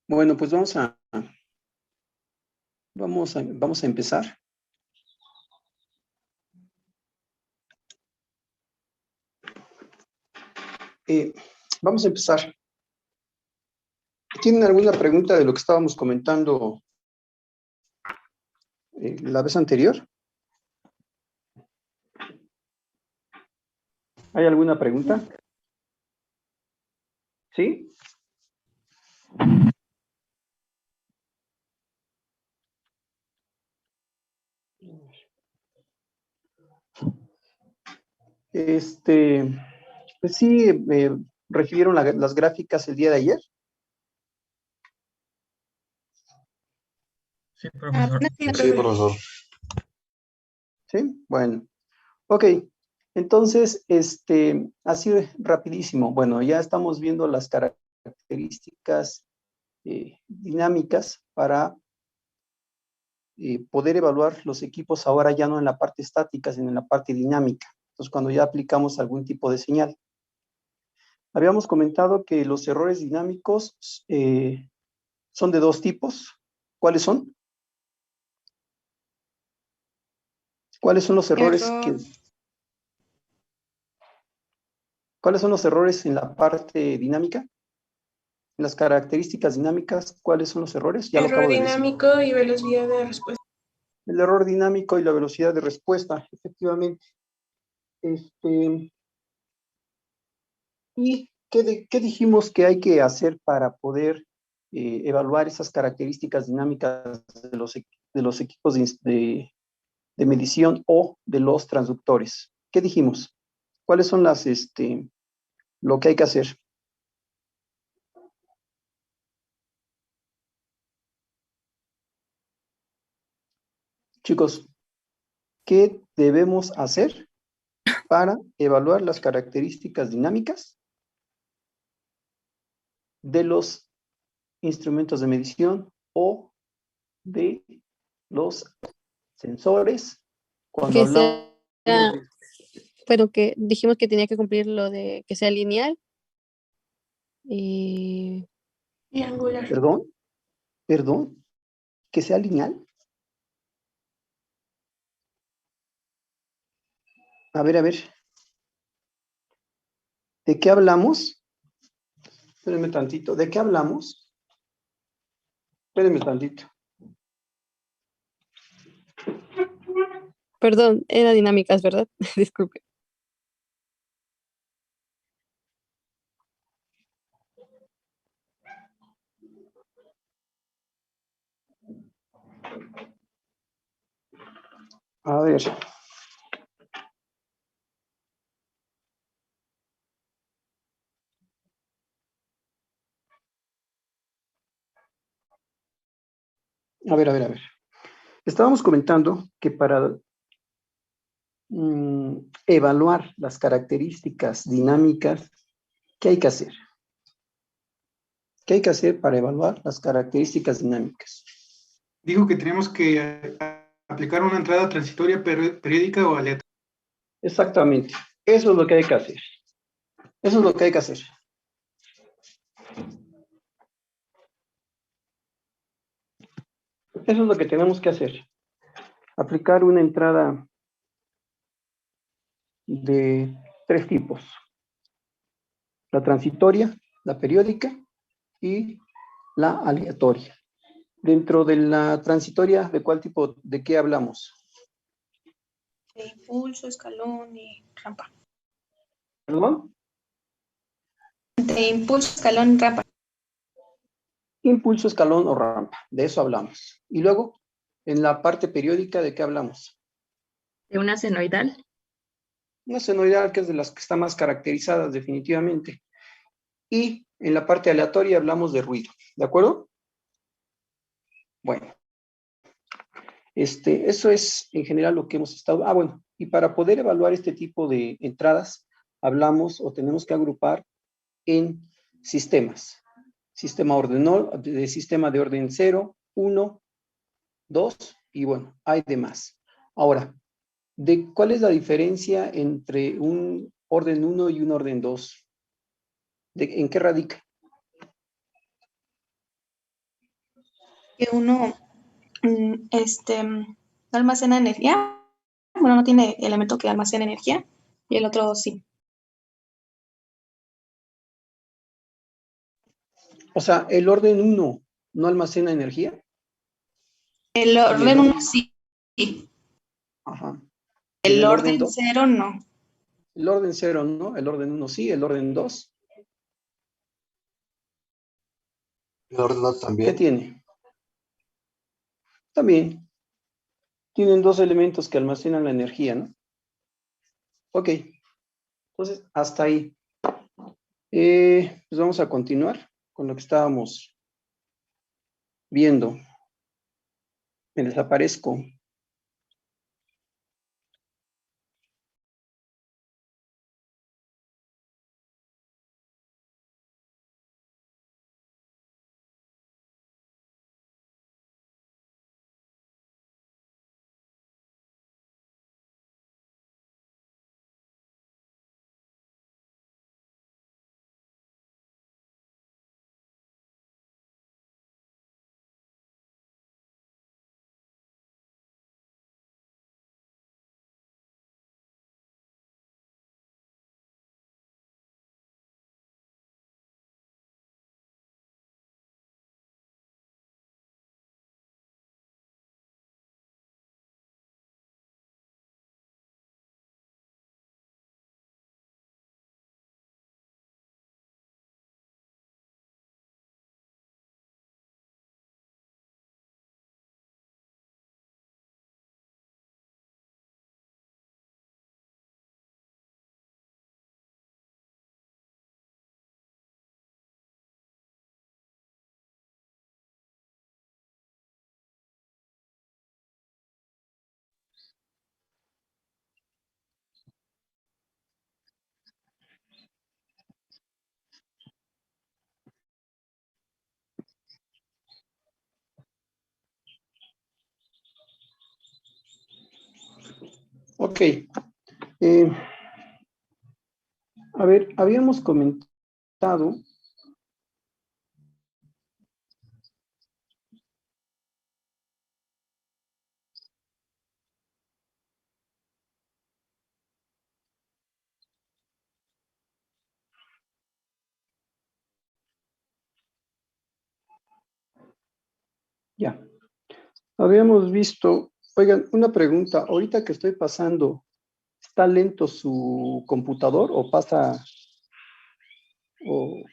Bueno, pues vamos a empezar. Vamos a empezar. ¿Tienen alguna pregunta de lo que estábamos comentando la vez anterior? ¿Hay alguna pregunta? ¿Sí? Pues sí, recibieron las gráficas el día de ayer. Sí, profesor. Sí, profesor. Sí, bueno. Ok, entonces, así rapidísimo. Bueno, ya estamos viendo las características dinámicas para poder evaluar los equipos ahora ya no en la parte estática, sino en la parte dinámica. Entonces, cuando ya aplicamos algún tipo de señal. Habíamos comentado que los errores dinámicos son de dos tipos. ¿Cuáles son? ¿Cuáles son los errores ¿Cuáles son los errores en la parte dinámica? En las características dinámicas, ¿cuáles son los errores? Ya lo acabo de decir. Error dinámico y velocidad de respuesta. El error dinámico y la velocidad de respuesta, efectivamente. ¿Y qué dijimos que hay que hacer para poder evaluar esas características dinámicas de los equipos de medición o de los transductores? ¿Qué dijimos? ¿Cuáles son lo que hay que hacer? Chicos, ¿qué debemos hacer para evaluar las características dinámicas de los instrumentos de medición o de los sensores cuando hablamos de... Pero que dijimos que tenía que cumplir lo de que sea lineal y Triangular. Perdón, que sea lineal. A ver, ¿de qué hablamos? Espérenme tantito, ¿de qué hablamos? Espérenme tantito. perdón, era dinámicas, ¿verdad? Disculpe. A ver. A ver. Estábamos comentando que para evaluar las características dinámicas, ¿qué hay que hacer? ¿Qué hay que hacer para evaluar las características dinámicas? Dijo que tenemos que aplicar una entrada transitoria periódica o aleatoria. Exactamente. Eso es lo que hay que hacer. Eso es lo que hay que hacer. Eso es lo que tenemos que hacer. Aplicar una entrada de tres tipos. La transitoria, la periódica y la aleatoria. Dentro de la transitoria, ¿de cuál tipo, de qué hablamos? De impulso, escalón y rampa. ¿Perdón? De impulso, escalón, rampa. Impulso, escalón o rampa. De eso hablamos. Y luego, en la parte periódica, ¿de qué hablamos? ¿De una senoidal? Una senoidal, que es de las que están más caracterizadas definitivamente. Y en la parte aleatoria hablamos de ruido. ¿De acuerdo? Bueno. Eso es en general lo que hemos estado... bueno, y para poder evaluar este tipo de entradas, hablamos o tenemos que agrupar en sistemas. Sistema sistema de orden 0, 1, 2 y bueno, hay demás. Ahora, ¿cuál es la diferencia entre un orden 1 y un orden 2? ¿En qué radica? Que uno no almacena energía, bueno, no tiene elemento que almacene energía, y el otro sí. O sea, el orden 1 no almacena energía. El Y el orden 1 orden, sí, ajá. Y en el el orden orden 2, 0 no. el orden 0 no, el orden 1 sí, el orden 2, El orden 2 ¿qué también. tiene? También tienen dos elementos que almacenan la energía, ¿no? Ok, entonces hasta ahí. Pues vamos a continuar con lo que estábamos viendo. Me desaparezco. Ok. A ver, habíamos comentado ya. Habíamos visto, oigan, una pregunta, ahorita que estoy pasando, ¿está lento su computador o pasa, o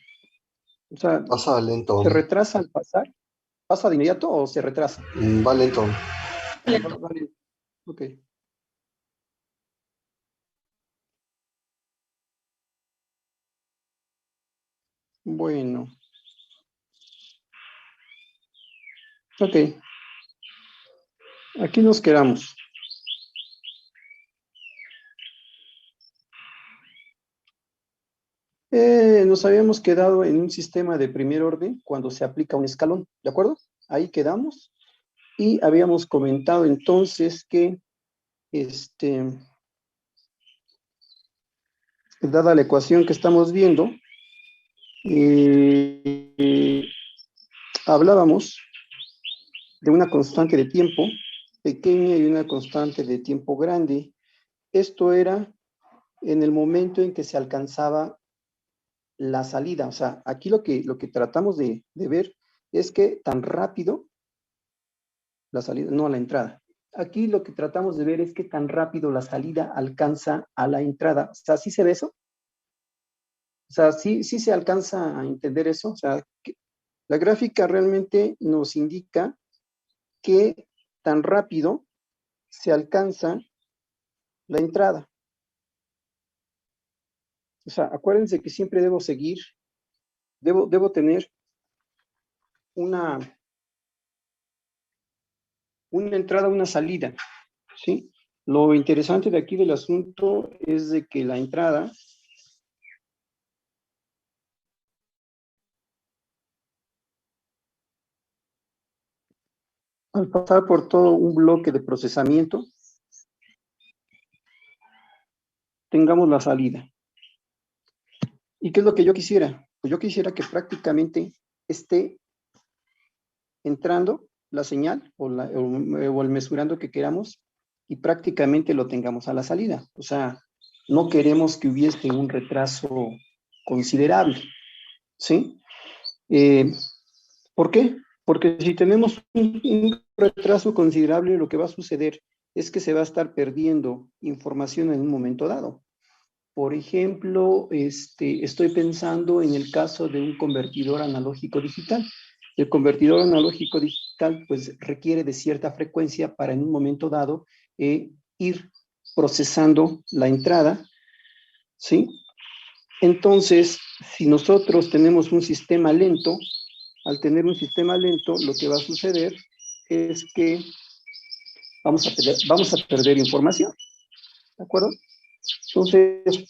sea, Pasa lento. se retrasa al pasar? ¿Pasa de inmediato o se retrasa? Va lento. Vale, ok. Bueno, ok. Aquí nos quedamos. Nos habíamos quedado en un sistema de primer orden cuando se aplica un escalón, ¿de acuerdo? Ahí quedamos. Y habíamos comentado entonces que, dada la ecuación que estamos viendo, hablábamos de una constante de tiempo pequeña y una constante de tiempo grande. Esto era en el momento en que se alcanzaba la salida. O sea, aquí lo que tratamos de ver es que tan rápido la salida, no a la entrada. Aquí lo que tratamos de ver es que tan rápido la salida alcanza a la entrada. O sea, ¿sí se ve eso? O sea, sí se alcanza a entender eso. O sea, la gráfica realmente nos indica que tan rápido se alcanza la entrada. O sea, acuérdense que siempre debo seguir, debo tener una entrada, una salida, ¿sí? Lo interesante de aquí del asunto es de que la entrada al pasar por todo un bloque de procesamiento, tengamos la salida. ¿Y qué es lo que yo quisiera? Pues yo quisiera que prácticamente esté entrando la señal o el mesurando que queramos y prácticamente lo tengamos a la salida. O sea, no queremos que hubiese un retraso considerable, ¿sí? ¿Por qué? Porque si tenemos un retraso considerable, lo que va a suceder es que se va a estar perdiendo información en un momento dado. Por ejemplo, estoy pensando en el caso de un convertidor analógico digital. El convertidor analógico digital pues requiere de cierta frecuencia para en un momento dado ir procesando la entrada, ¿sí? Entonces, si nosotros tenemos un sistema lento, al tener un sistema lento, lo que va a suceder es que vamos a perder información, ¿de acuerdo? Entonces,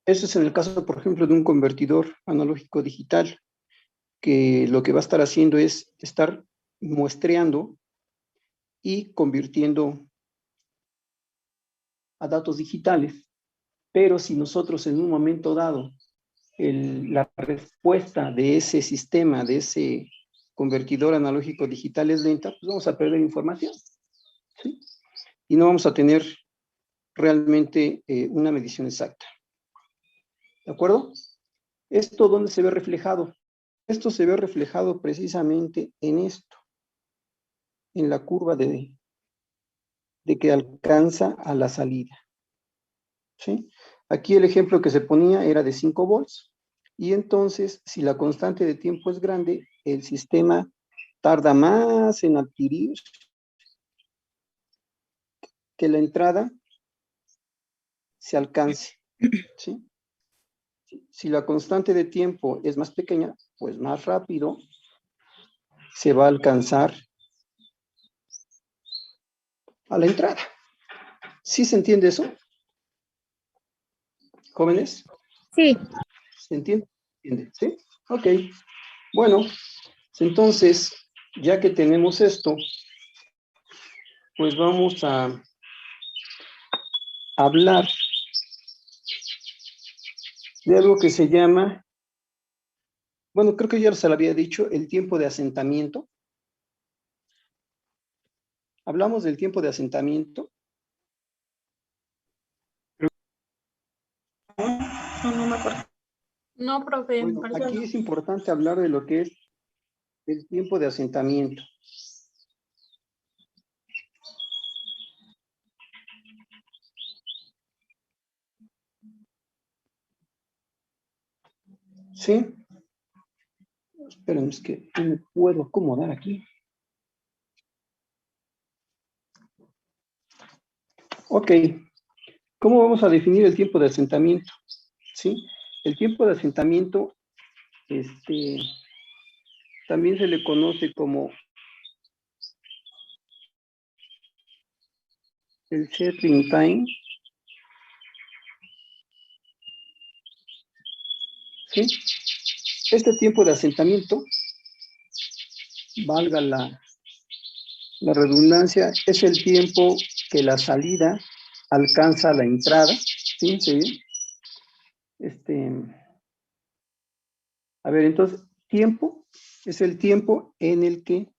eso es en el caso, por ejemplo, de un convertidor analógico digital, que lo que va a estar haciendo es estar muestreando y convirtiendo a datos digitales. Pero si nosotros en un momento dado, la respuesta de ese sistema, de ese convertidor analógico digital es lenta, pues vamos a perder información, ¿sí? Y no vamos a tener realmente una medición exacta. ¿De acuerdo? ¿Esto dónde se ve reflejado? Esto se ve reflejado precisamente en esto, en la curva de que alcanza a la salida, ¿sí? Aquí el ejemplo que se ponía era de 5 volts, y entonces, si la constante de tiempo es grande, el sistema tarda más en adquirir que la entrada se alcance, ¿sí? Si la constante de tiempo es más pequeña, pues más rápido se va a alcanzar a la entrada. ¿Sí se entiende eso, jóvenes? Sí. ¿Se entiende? ¿Sí? Ok. Bueno, entonces, ya que tenemos esto, pues vamos a hablar de algo que se llama, bueno, creo que ya se lo había dicho, el tiempo de asentamiento. Hablamos del tiempo de asentamiento. No me acuerdo. No, profe, Bueno, parece aquí no. es importante hablar de lo que es el tiempo de asentamiento. ¿Sí? Esperen, es que no me puedo acomodar aquí. Ok. ¿Cómo vamos a definir el tiempo de asentamiento? ¿Sí? El tiempo de asentamiento, también se le conoce como el settling time. ¿Sí? Este tiempo de asentamiento, valga la redundancia, es el tiempo que la salida alcanza la entrada. Fíjense bien. A ver, entonces, tiempo es el tiempo en el que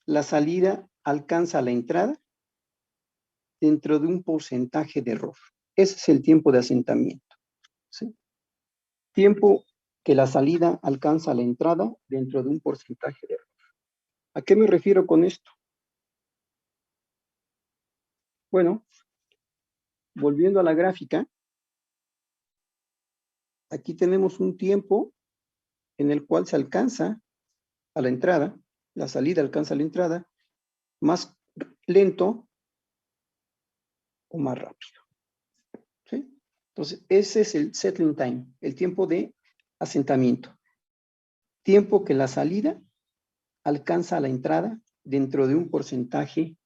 la salida alcanza la entrada dentro de un porcentaje de error. Ese es el tiempo de asentamiento, ¿sí? Tiempo que la salida alcanza la entrada dentro de un porcentaje de error. ¿A qué me refiero con esto? Bueno, volviendo a la gráfica, aquí tenemos un tiempo en el cual se alcanza a la entrada, la salida alcanza la entrada, más lento o más rápido, ¿sí? Entonces, ese es el settling time, el tiempo de asentamiento. Tiempo que la salida alcanza a la entrada dentro de un porcentaje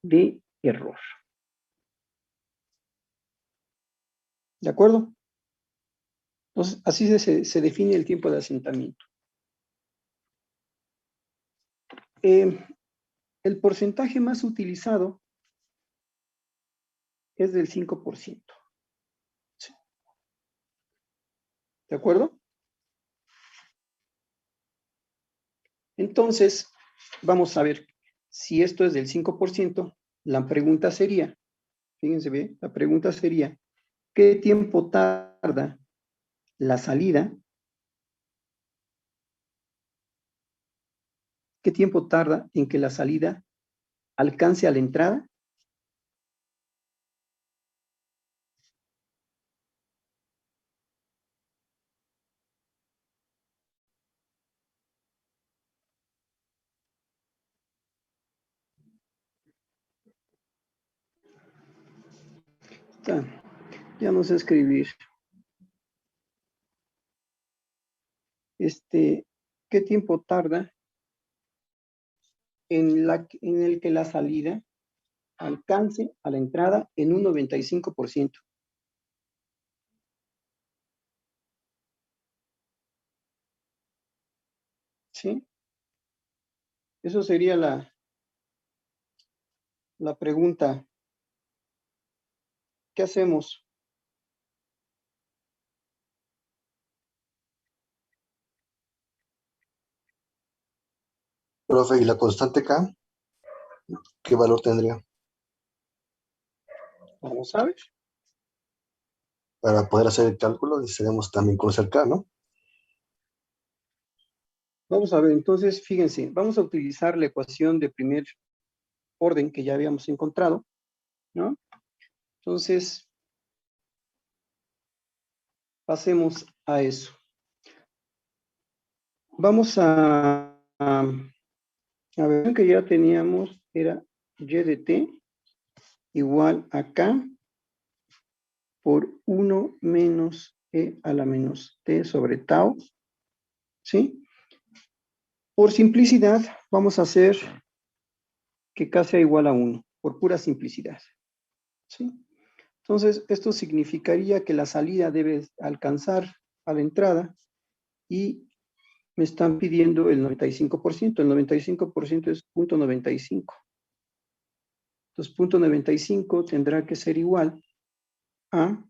de error. ¿De acuerdo? Entonces, así se define el tiempo de asentamiento. El porcentaje más utilizado es del 5%. ¿Sí? ¿De acuerdo? Entonces, vamos a ver, si esto es del 5%, la pregunta sería, fíjense bien, la pregunta sería, ¿qué tiempo tarda la salida? ¿Qué tiempo tarda en que la salida alcance a la entrada? Ya no sé escribir. ¿Qué tiempo tarda en el que la salida alcance a la entrada en un 95%? ¿Sí? Eso sería la pregunta. ¿Qué hacemos? Profe, ¿y la constante K? ¿Qué valor tendría? Vamos a ver. Para poder hacer el cálculo necesitaremos también conocer K, ¿no? Vamos a ver, entonces, fíjense, vamos a utilizar la ecuación de primer orden que ya habíamos encontrado, ¿no? Entonces, pasemos a eso. Vamos a ver que ya teníamos, era y de t igual a k por 1 menos e a la menos t sobre tau, ¿sí? Por simplicidad, vamos a hacer que k sea igual a 1, por pura simplicidad, ¿sí? Entonces, esto significaría que la salida debe alcanzar a la entrada y me están pidiendo el 95%. El 95% es 0.95. Entonces, 0.95 tendrá que ser igual a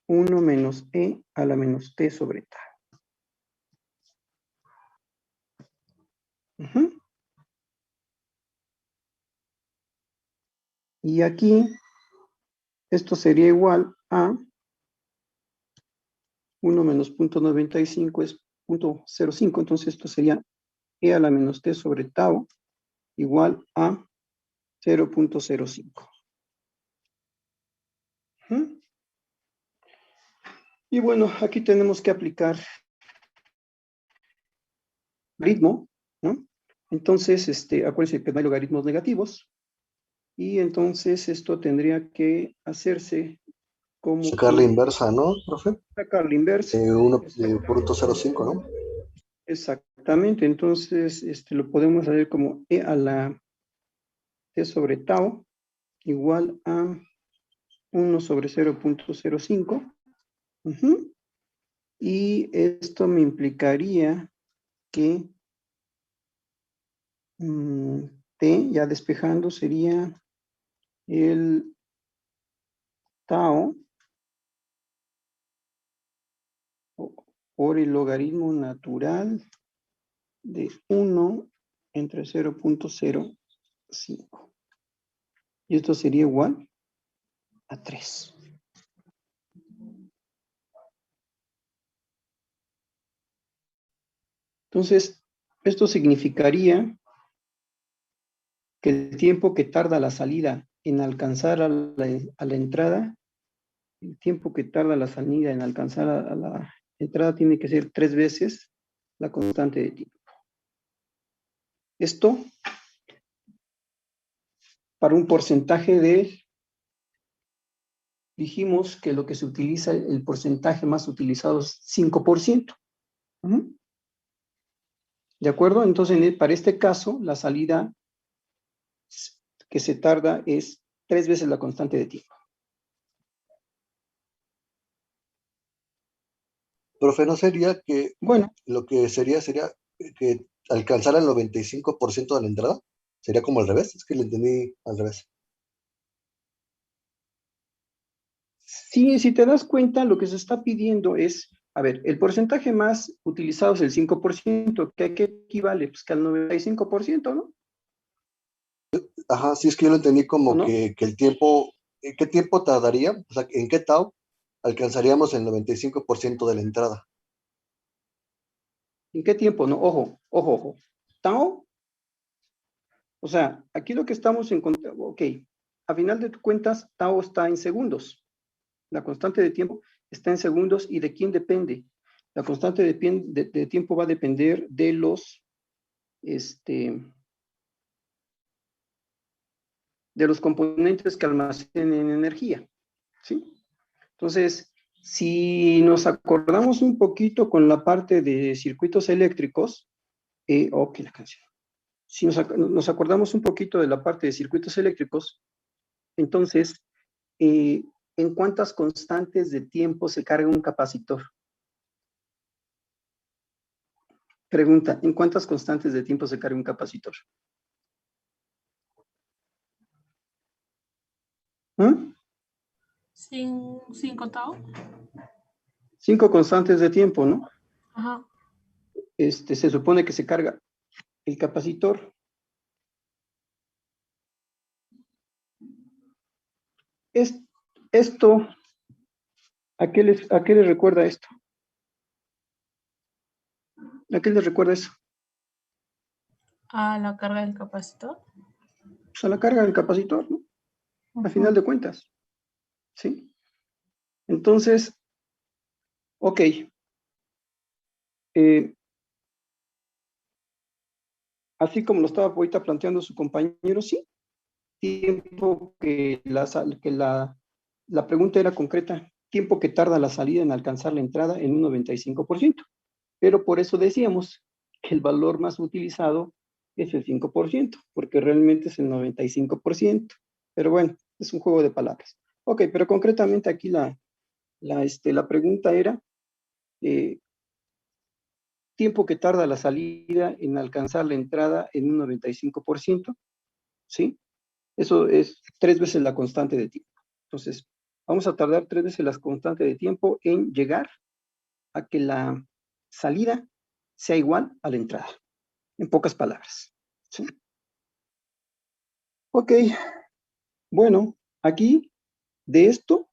1 menos e a la menos t sobre tau. Y aquí, esto sería igual a 1 menos 0.95 es 0.05, entonces esto sería e a la menos t sobre tau igual a 0.05. Y bueno, aquí tenemos que aplicar ritmo, ¿no? Entonces, acuérdense que no hay logaritmos negativos, y entonces esto tendría que hacerse como Sacar la que inversa, ¿no, profe? sacar la inversa. 1.05, ¿no? Exactamente, entonces lo podemos hacer como e a la t sobre tau igual a 1 sobre 0.05. Y esto me implicaría que t, ya despejando, sería el tau por el logaritmo natural de 1 entre 0.05. Y esto sería igual a 3. Entonces, esto significaría que el tiempo que tarda la salida en alcanzar a la entrada, el tiempo que tarda la salida en alcanzar a la entrada tiene que ser 3 veces la constante de tiempo. Esto para un porcentaje de, dijimos que lo que se utiliza, el porcentaje más utilizado es 5%. ¿De acuerdo? Entonces, para este caso, la salida que se tarda es 3 veces la constante de tiempo. Profe, ¿no sería que Bueno, lo que sería que alcanzara el 95% de la entrada? ¿Sería como al revés? Es que le entendí al revés. sí, si te das cuenta, lo que se está pidiendo es A ver, el porcentaje más utilizado es el 5%, ¿que a qué equivale? Pues que al 95%, ¿no? Ajá, sí, es que yo lo entendí ¿O como no? que el tiempo, ¿qué tiempo tardaría? O sea, ¿en qué tau alcanzaríamos el 95% de la entrada? ¿En qué tiempo? No, ojo, ojo, ojo. Tau, o sea, aquí lo que estamos encontrando, ok, a final de cuentas, tau está en segundos. La constante de tiempo está en segundos, ¿y de quién depende? La constante de tiempo va a depender de de los componentes que almacenen energía, ¿sí? Entonces, si nos acordamos un poquito con la parte de circuitos eléctricos, ok, la canción. Si nos acordamos un poquito de la parte de circuitos eléctricos, entonces, ¿en cuántas constantes de tiempo se carga un capacitor? Pregunta, ¿en cuántas constantes de tiempo se carga un capacitor? ¿Mm? 5 tau. 5 constantes de tiempo, ¿no? Ajá. Se supone que se carga el capacitor. Esto, ¿a qué les recuerda esto? ¿A qué les recuerda eso? A la carga del capacitor. Pues a la carga del capacitor, ¿no? A final de cuentas, ¿sí? Entonces, ok. Así como lo estaba ahorita planteando su compañero, sí. Tiempo que la pregunta era concreta. Tiempo que tarda la salida en alcanzar la entrada en un 95%. Pero por eso decíamos que el valor más utilizado es el 5%, porque realmente es el 95%. Pero bueno, es un juego de palabras. Ok, pero concretamente aquí la pregunta era tiempo que tarda la salida en alcanzar la entrada en un 95%, ¿sí? Eso es 3 veces la constante de tiempo. Entonces, vamos a tardar 3 veces la constante de tiempo en llegar a que la salida sea igual a la entrada, en pocas palabras, ¿sí? Ok, bueno, aquí de esto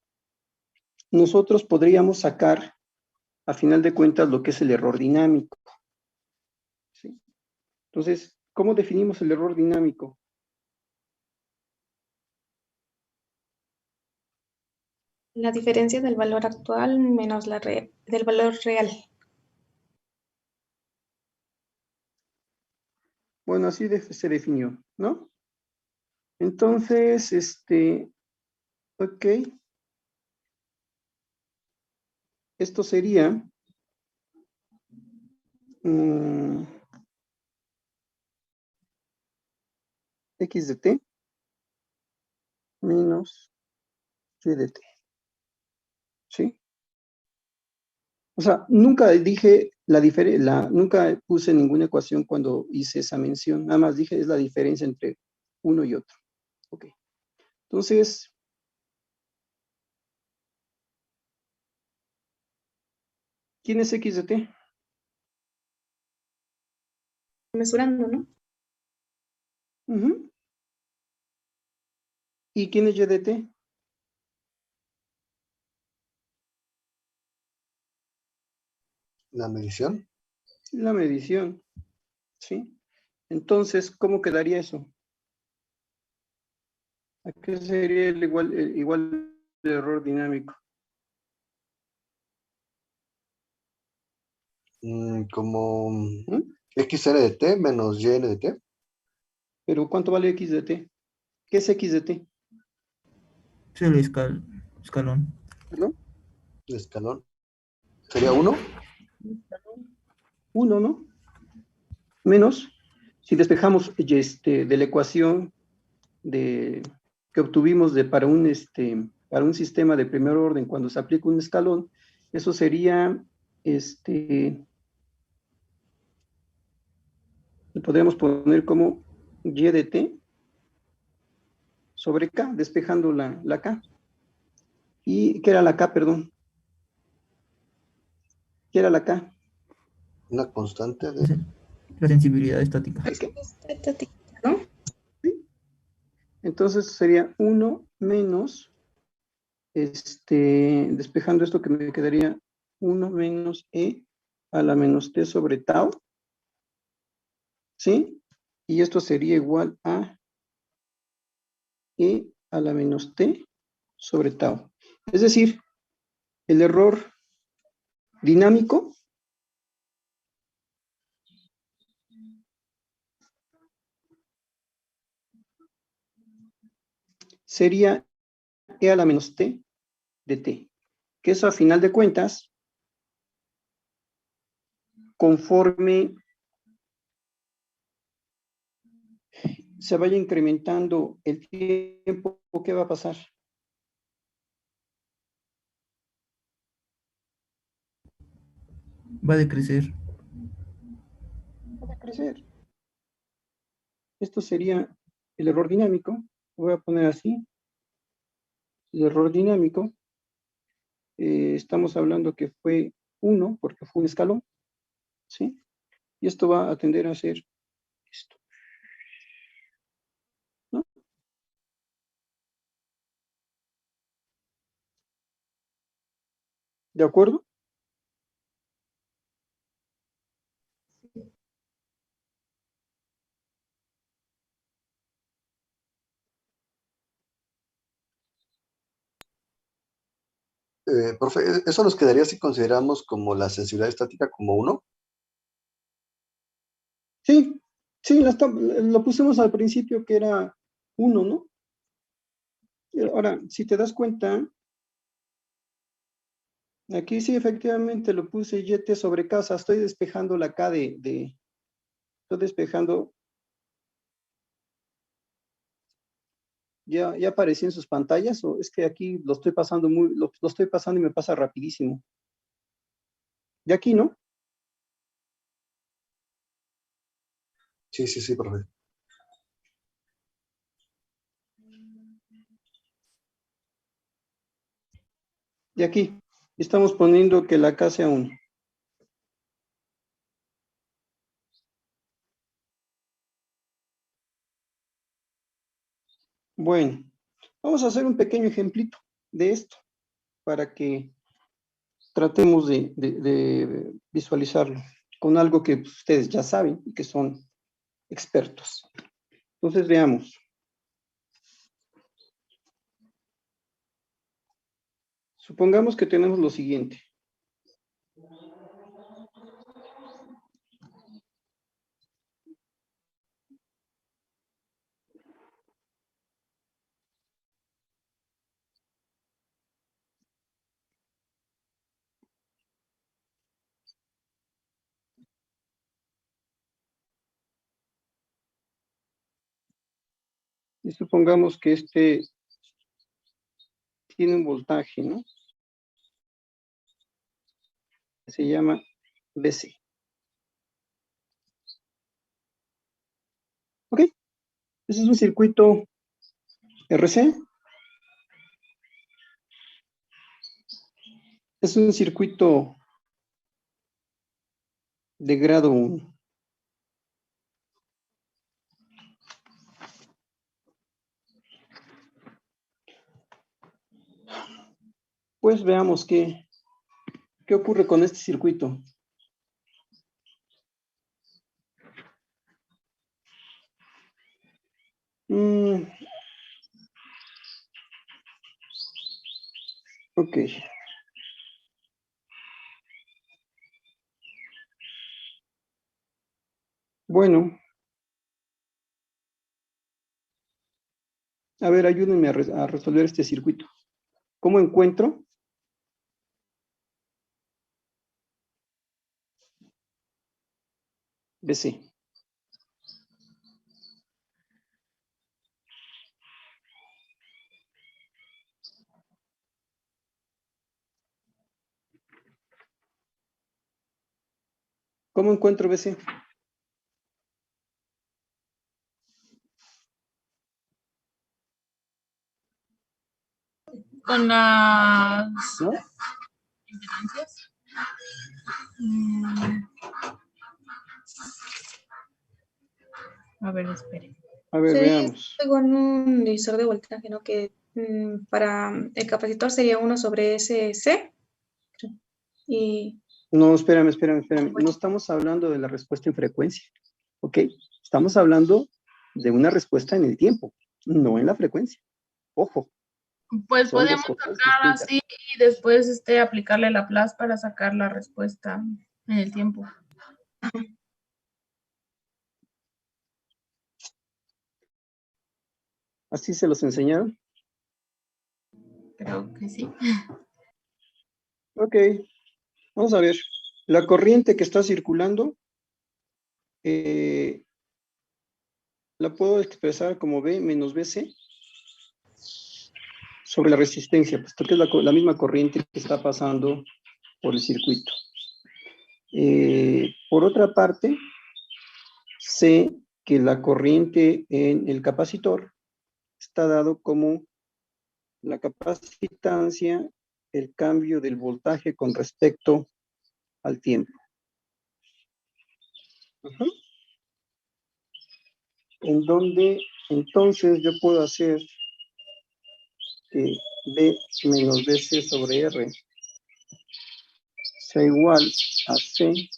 nosotros podríamos sacar a final de cuentas lo que es el error dinámico, ¿sí? Entonces, ¿cómo definimos el error dinámico? La diferencia del valor actual menos del valor real. Bueno, así se definió, ¿no? Entonces, ok, esto sería x de t menos y de t, ¿sí? O sea, nunca dije nunca puse ninguna ecuación cuando hice esa mención, nada más dije es la diferencia entre uno y otro. Ok, entonces, ¿quién es x de t? Mesurando, ¿no? Ujú. ¿Y quién es y de t? La medición. La medición, ¿sí? Entonces, ¿cómo quedaría eso? ¿A qué sería igual el error dinámico? Como ¿Mm? xn de t menos yn de t. Pero ¿cuánto vale x de t? ¿Qué es x de t? Sí, el escalón. ¿Perdón? El escalón. ¿Sería 1? 1, ¿no? Menos, si despejamos de la ecuación que obtuvimos para un sistema de primer orden cuando se aplica un escalón, eso sería, lo podríamos poner como y de t sobre k, despejando la k. ¿Y qué era la k, perdón? ¿Qué era la K? Una constante de... La sensibilidad estática. ¿No? Entonces sería 1 menos, despejando esto que me quedaría 1 menos E a la menos T sobre tau, ¿sí? Y esto sería igual a E a la menos T sobre tau. Es decir, el error dinámico sería E a la menos T de T, que eso a final de cuentas, conforme se vaya incrementando el tiempo, ¿qué va a pasar? Va a decrecer. Va a crecer. Esto sería el error dinámico. Lo voy a poner así. El error dinámico. Estamos hablando que fue 1, porque fue un escalón, ¿sí? Y esto va a tender a ser esto, ¿no? ¿De acuerdo? Profe, ¿eso nos quedaría si consideramos como la sensibilidad estática como 1? Sí, sí, lo pusimos al principio que era 1, ¿no? Ahora, si te das cuenta, aquí sí efectivamente lo puse YT sobre casa. Estoy despejando la K estoy despejando. ¿Ya apareció en sus pantallas? ¿O es que aquí lo estoy pasando lo estoy pasando y me pasa rapidísimo? De aquí, ¿no? Sí, sí, sí, profe. De aquí. Estamos poniendo que la K sea 1. Bueno, vamos a hacer un pequeño ejemplito de esto para que tratemos de visualizarlo con algo que ustedes ya saben y que son expertos. Entonces veamos. Supongamos que tenemos lo siguiente. Y supongamos que este tiene un voltaje, ¿no? Se llama BC. ¿Ok? Ese es un circuito RC. Es un circuito de grado 1. Pues veamos qué ocurre con este circuito. Ok. Bueno, a ver, ayúdenme a resolver este circuito. ¿Cómo encuentro? BC. ¿Cómo encuentro BC? Con las ¿No? impedancias. Mm, A ver, espere. A ver, Sería veamos. según un divisor de voltaje, ¿no? Que para el capacitor sería 1/SC. Y No, espérame. No estamos hablando de la respuesta en frecuencia, ¿ok? Estamos hablando de una respuesta en el tiempo, no en la frecuencia. Ojo, Pues son dos podemos cosas sacar distintas. así y después aplicarle Laplace para sacar la respuesta en el tiempo. ¿Así se los enseñaron? Creo que sí. Ok, vamos a ver. La corriente que está circulando la puedo expresar como V menos BC sobre la resistencia, puesto que es la misma corriente que está pasando por el circuito. Por otra parte, sé que la corriente en el capacitor está dado como la capacitancia, el cambio del voltaje con respecto al tiempo. En donde entonces yo puedo hacer que B menos BC sobre R sea igual a C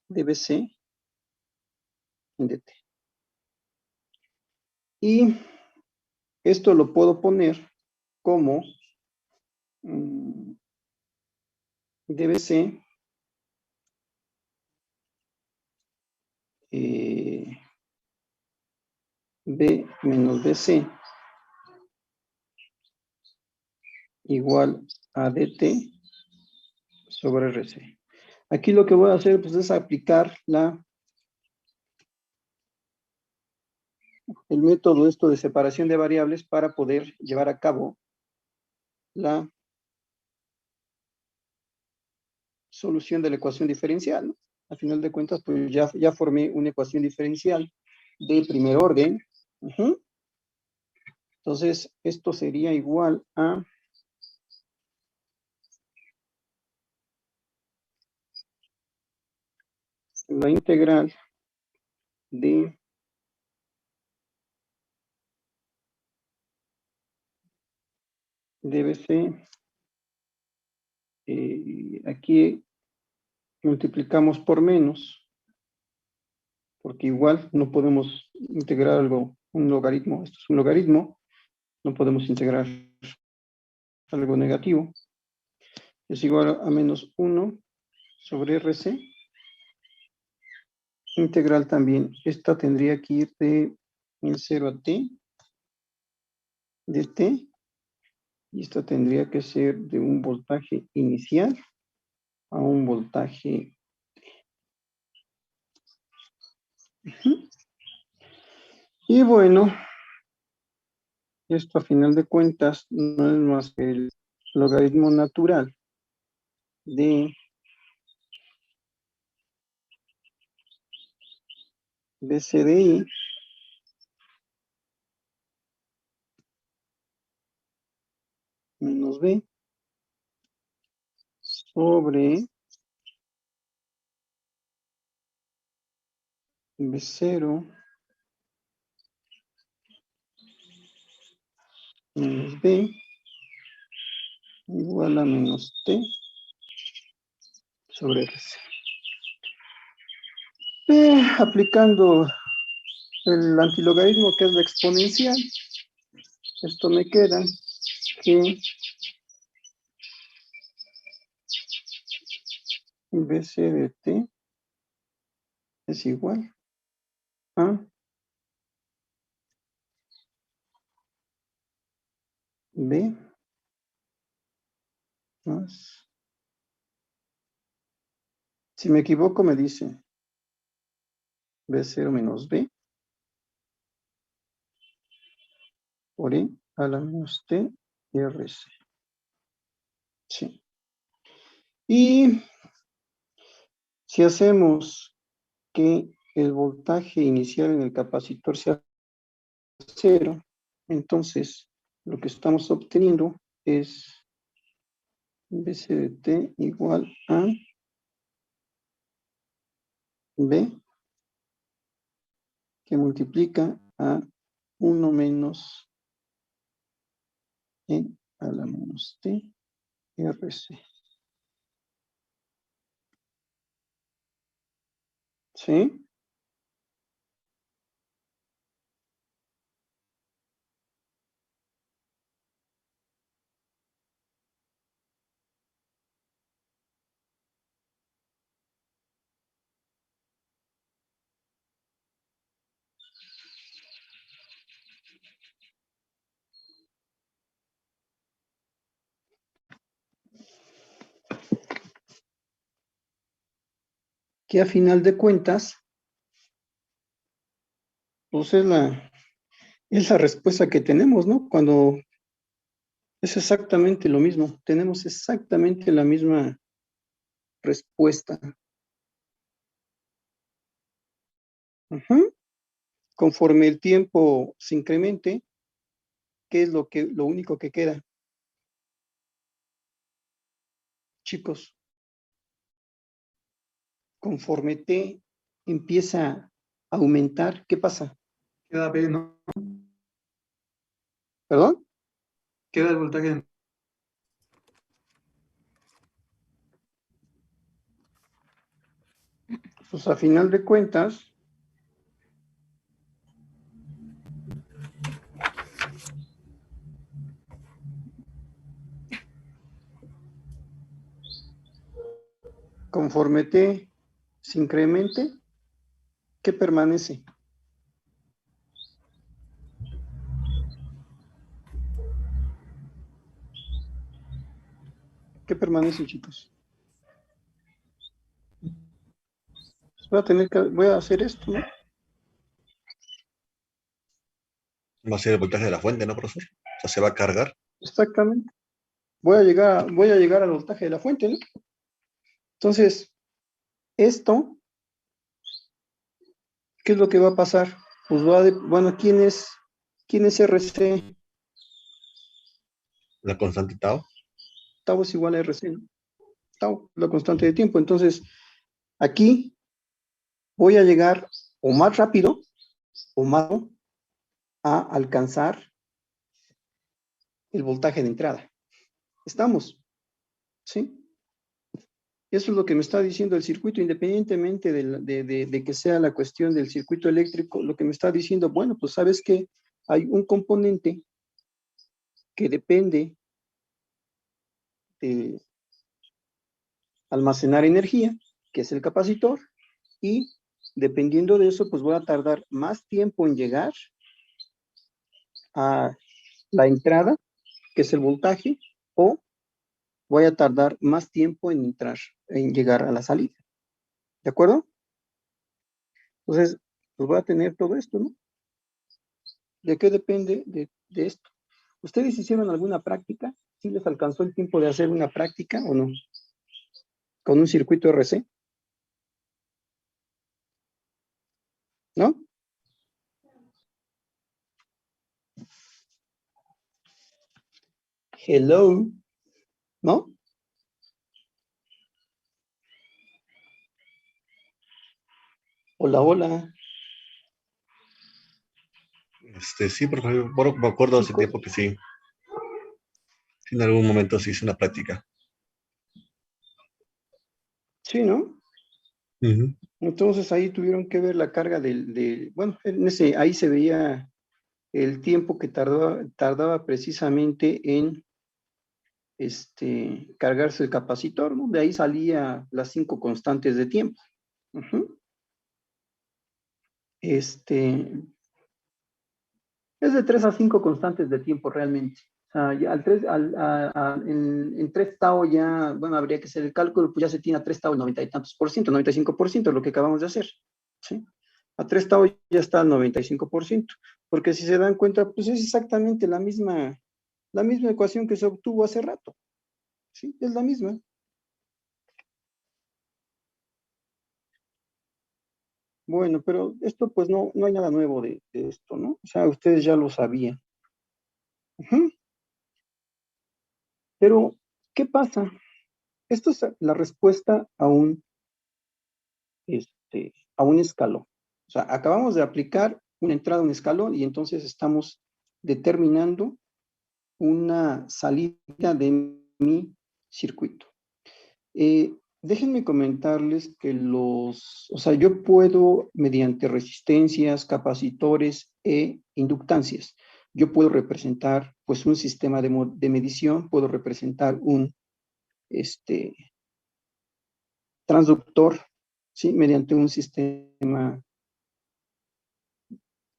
de BC en DT. Y esto lo puedo poner como dBc B menos BC igual a DT sobre RC. Aquí lo que voy a hacer pues, es aplicar el método de separación de variables para poder llevar a cabo la solución de la ecuación diferencial, ¿no? A final de cuentas, pues ya formé una ecuación diferencial de primer orden. Entonces, esto sería igual a la integral de dBc. Aquí multiplicamos por menos, porque igual no podemos integrar algo, un logaritmo. Esto es un logaritmo, no podemos integrar algo negativo. Es igual a menos 1 sobre RC. Integral también. Esta tendría que ir de 0 a t, de t, y esta tendría que ser de un voltaje inicial a un voltaje T. Y bueno, esto a final de cuentas no es más que el logaritmo natural de BCDI menos B sobre B0 menos B igual a menos T sobre RC. Aplicando el antilogaritmo, que es la exponencial, esto me queda que BC de T es igual a B más. Si me equivoco, me dice B0 menos B por E a la menos T y RC. Sí. Y si hacemos que el voltaje inicial en el capacitor sea 0, entonces lo que estamos obteniendo es BC de T igual a B, que multiplica a 1 menos E a la menos T, RC. ¿Sí? Que a final de cuentas, pues es la respuesta que tenemos, ¿no? Cuando es exactamente lo mismo, tenemos exactamente la misma respuesta. Ujú. Conforme el tiempo se incremente, ¿qué es lo único que queda? Chicos, conforme T empieza a aumentar, ¿qué pasa? Queda B, ¿no? ¿Perdón? Queda el voltaje. Pues a final de cuentas, conforme T se incremente, ¿qué permanece? ¿Qué permanece, chicos? Voy a hacer esto, ¿no? Va a ser el voltaje de la fuente, ¿no, profesor? O sea, se va a cargar. Exactamente. Voy a llegar al voltaje de la fuente, ¿no? Entonces, esto, ¿qué es lo que va a pasar? Pues bueno, ¿quién es RC? La constante tau. Tau es igual a RC, ¿no? Tau, la constante de tiempo. Entonces, aquí voy a llegar o más rápido o más a alcanzar el voltaje de entrada. ¿Estamos? ¿Sí? Eso es lo que me está diciendo el circuito, independientemente de que sea la cuestión del circuito eléctrico, lo que me está diciendo, bueno, pues sabes que hay un componente que depende de almacenar energía, que es el capacitor, y dependiendo de eso, pues voy a tardar más tiempo en llegar a la entrada, que es el voltaje, o voy a tardar más tiempo en llegar a la salida. ¿De acuerdo? Entonces, pues voy a tener todo esto, ¿no? ¿De qué depende de esto? ¿Ustedes hicieron alguna práctica? ¿Sí les alcanzó el tiempo de hacer una práctica o no? Con un circuito RC, ¿no? Hello, ¿no? Hola, hola, Sí, por favor, me acuerdo hace chicos. tiempo que sí. Sí, en algún momento sí hice una práctica. Sí, ¿no? Ujú. Entonces ahí tuvieron que ver la carga bueno, ahí se veía el tiempo que tardaba precisamente en cargarse el capacitor, ¿no? De ahí salía las 5 constantes de tiempo. Ujú. Es de 3 a 5 constantes de tiempo realmente. O sea, ya en 3 tau ya, bueno, habría que hacer el cálculo, pues ya se tiene a 3 tau el 90 y tantos por ciento, 95%, lo que acabamos de hacer. ¿Sí? A 3 tau ya está el 95%, porque si se dan cuenta, pues es exactamente la misma ecuación que se obtuvo hace rato. ¿Sí? Es la misma. Bueno, pero esto pues no hay nada nuevo de esto, ¿no? O sea, ustedes ya lo sabían. Ujú. Pero, ¿qué pasa? Esto es la respuesta a un a un escalón. O sea, acabamos de aplicar una entrada a un escalón y entonces estamos determinando una salida de mi circuito. Déjenme comentarles que o sea, yo puedo, mediante resistencias, capacitores e inductancias, yo puedo representar, pues, un sistema de medición, puedo representar un transductor, ¿sí? Mediante un sistema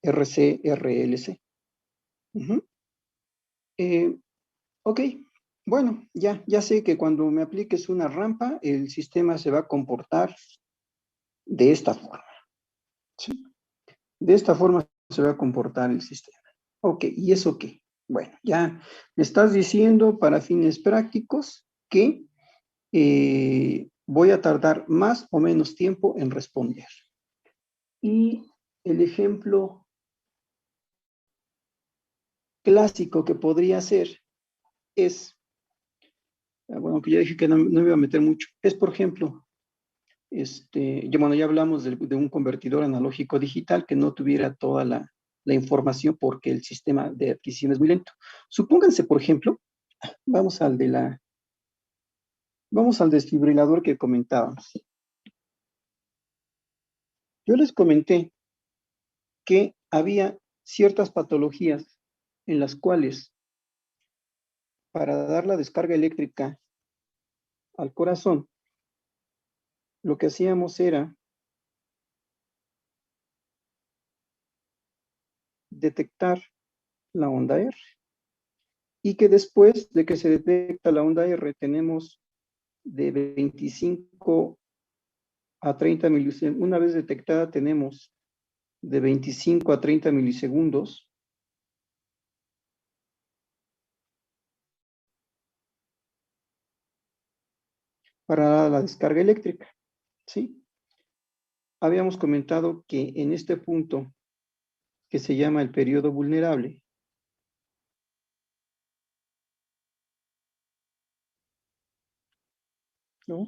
RC, RLC. Ok, bueno, ya sé que cuando me apliques una rampa, el sistema se va a comportar de esta forma. ¿Sí? De esta forma se va a comportar el sistema. Ok, ¿y eso qué? Bueno, ya me estás diciendo para fines prácticos que voy a tardar más o menos tiempo en responder. Y el ejemplo clásico que podría ser es, bueno, que ya dije que no me iba a meter mucho, es, por ejemplo, ya hablamos de un convertidor analógico digital que no tuviera toda la información porque el sistema de adquisición es muy lento. Supónganse, por ejemplo, vamos al desfibrilador que comentábamos. Yo les comenté que había ciertas patologías en las cuales para dar la descarga eléctrica al corazón, lo que hacíamos era detectar la onda R. Y que después de que se detecta la onda R, tenemos de 25 a 30 milisegundos. Una vez detectada, tenemos de 25 a 30 milisegundos para la descarga eléctrica, ¿sí? Habíamos comentado que en este punto, que se llama el periodo vulnerable, ¿no?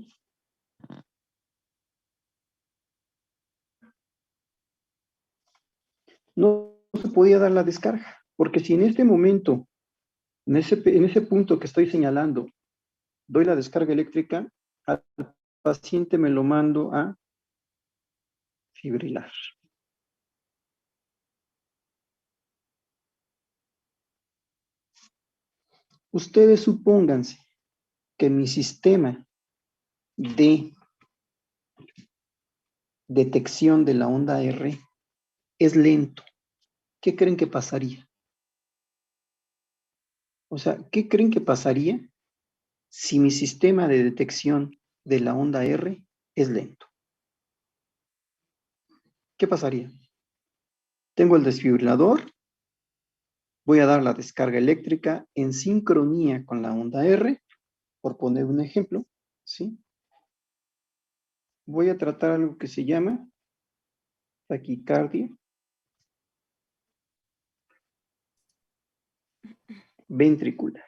No se podía dar la descarga, porque si en este momento, en ese punto que estoy señalando, doy la descarga eléctrica, al paciente me lo mando a fibrilar. Ustedes supónganse que mi sistema de detección de la onda R es lento. ¿Qué creen que pasaría? O sea, ¿qué creen que pasaría si mi sistema de detección de la onda R es lento? ¿Qué pasaría? Tengo el desfibrilador, voy a dar la descarga eléctrica en sincronía con la onda R, por poner un ejemplo, ¿sí? Voy a tratar algo que se llama taquicardia ventricular.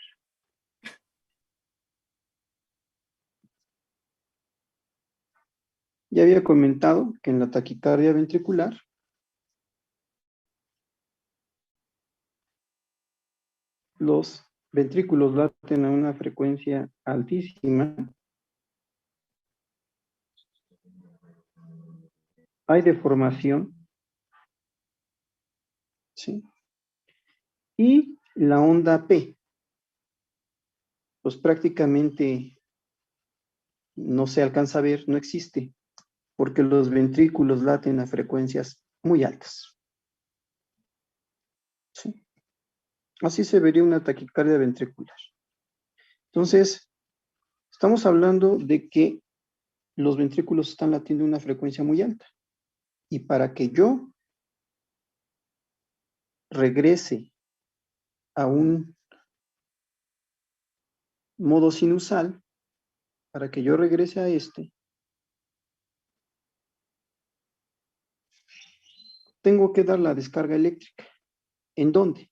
Ya había comentado que en la taquicardia ventricular los ventrículos laten a una frecuencia altísima. Hay deformación, ¿sí? Y la onda P, pues prácticamente no se alcanza a ver, no existe, porque los ventrículos laten a frecuencias muy altas. ¿Sí? Así se vería una taquicardia ventricular. Entonces, estamos hablando de que los ventrículos están latiendo a una frecuencia muy alta. Y para que yo regrese a un modo sinusal, para que yo regrese a tengo que dar la descarga eléctrica. ¿En dónde?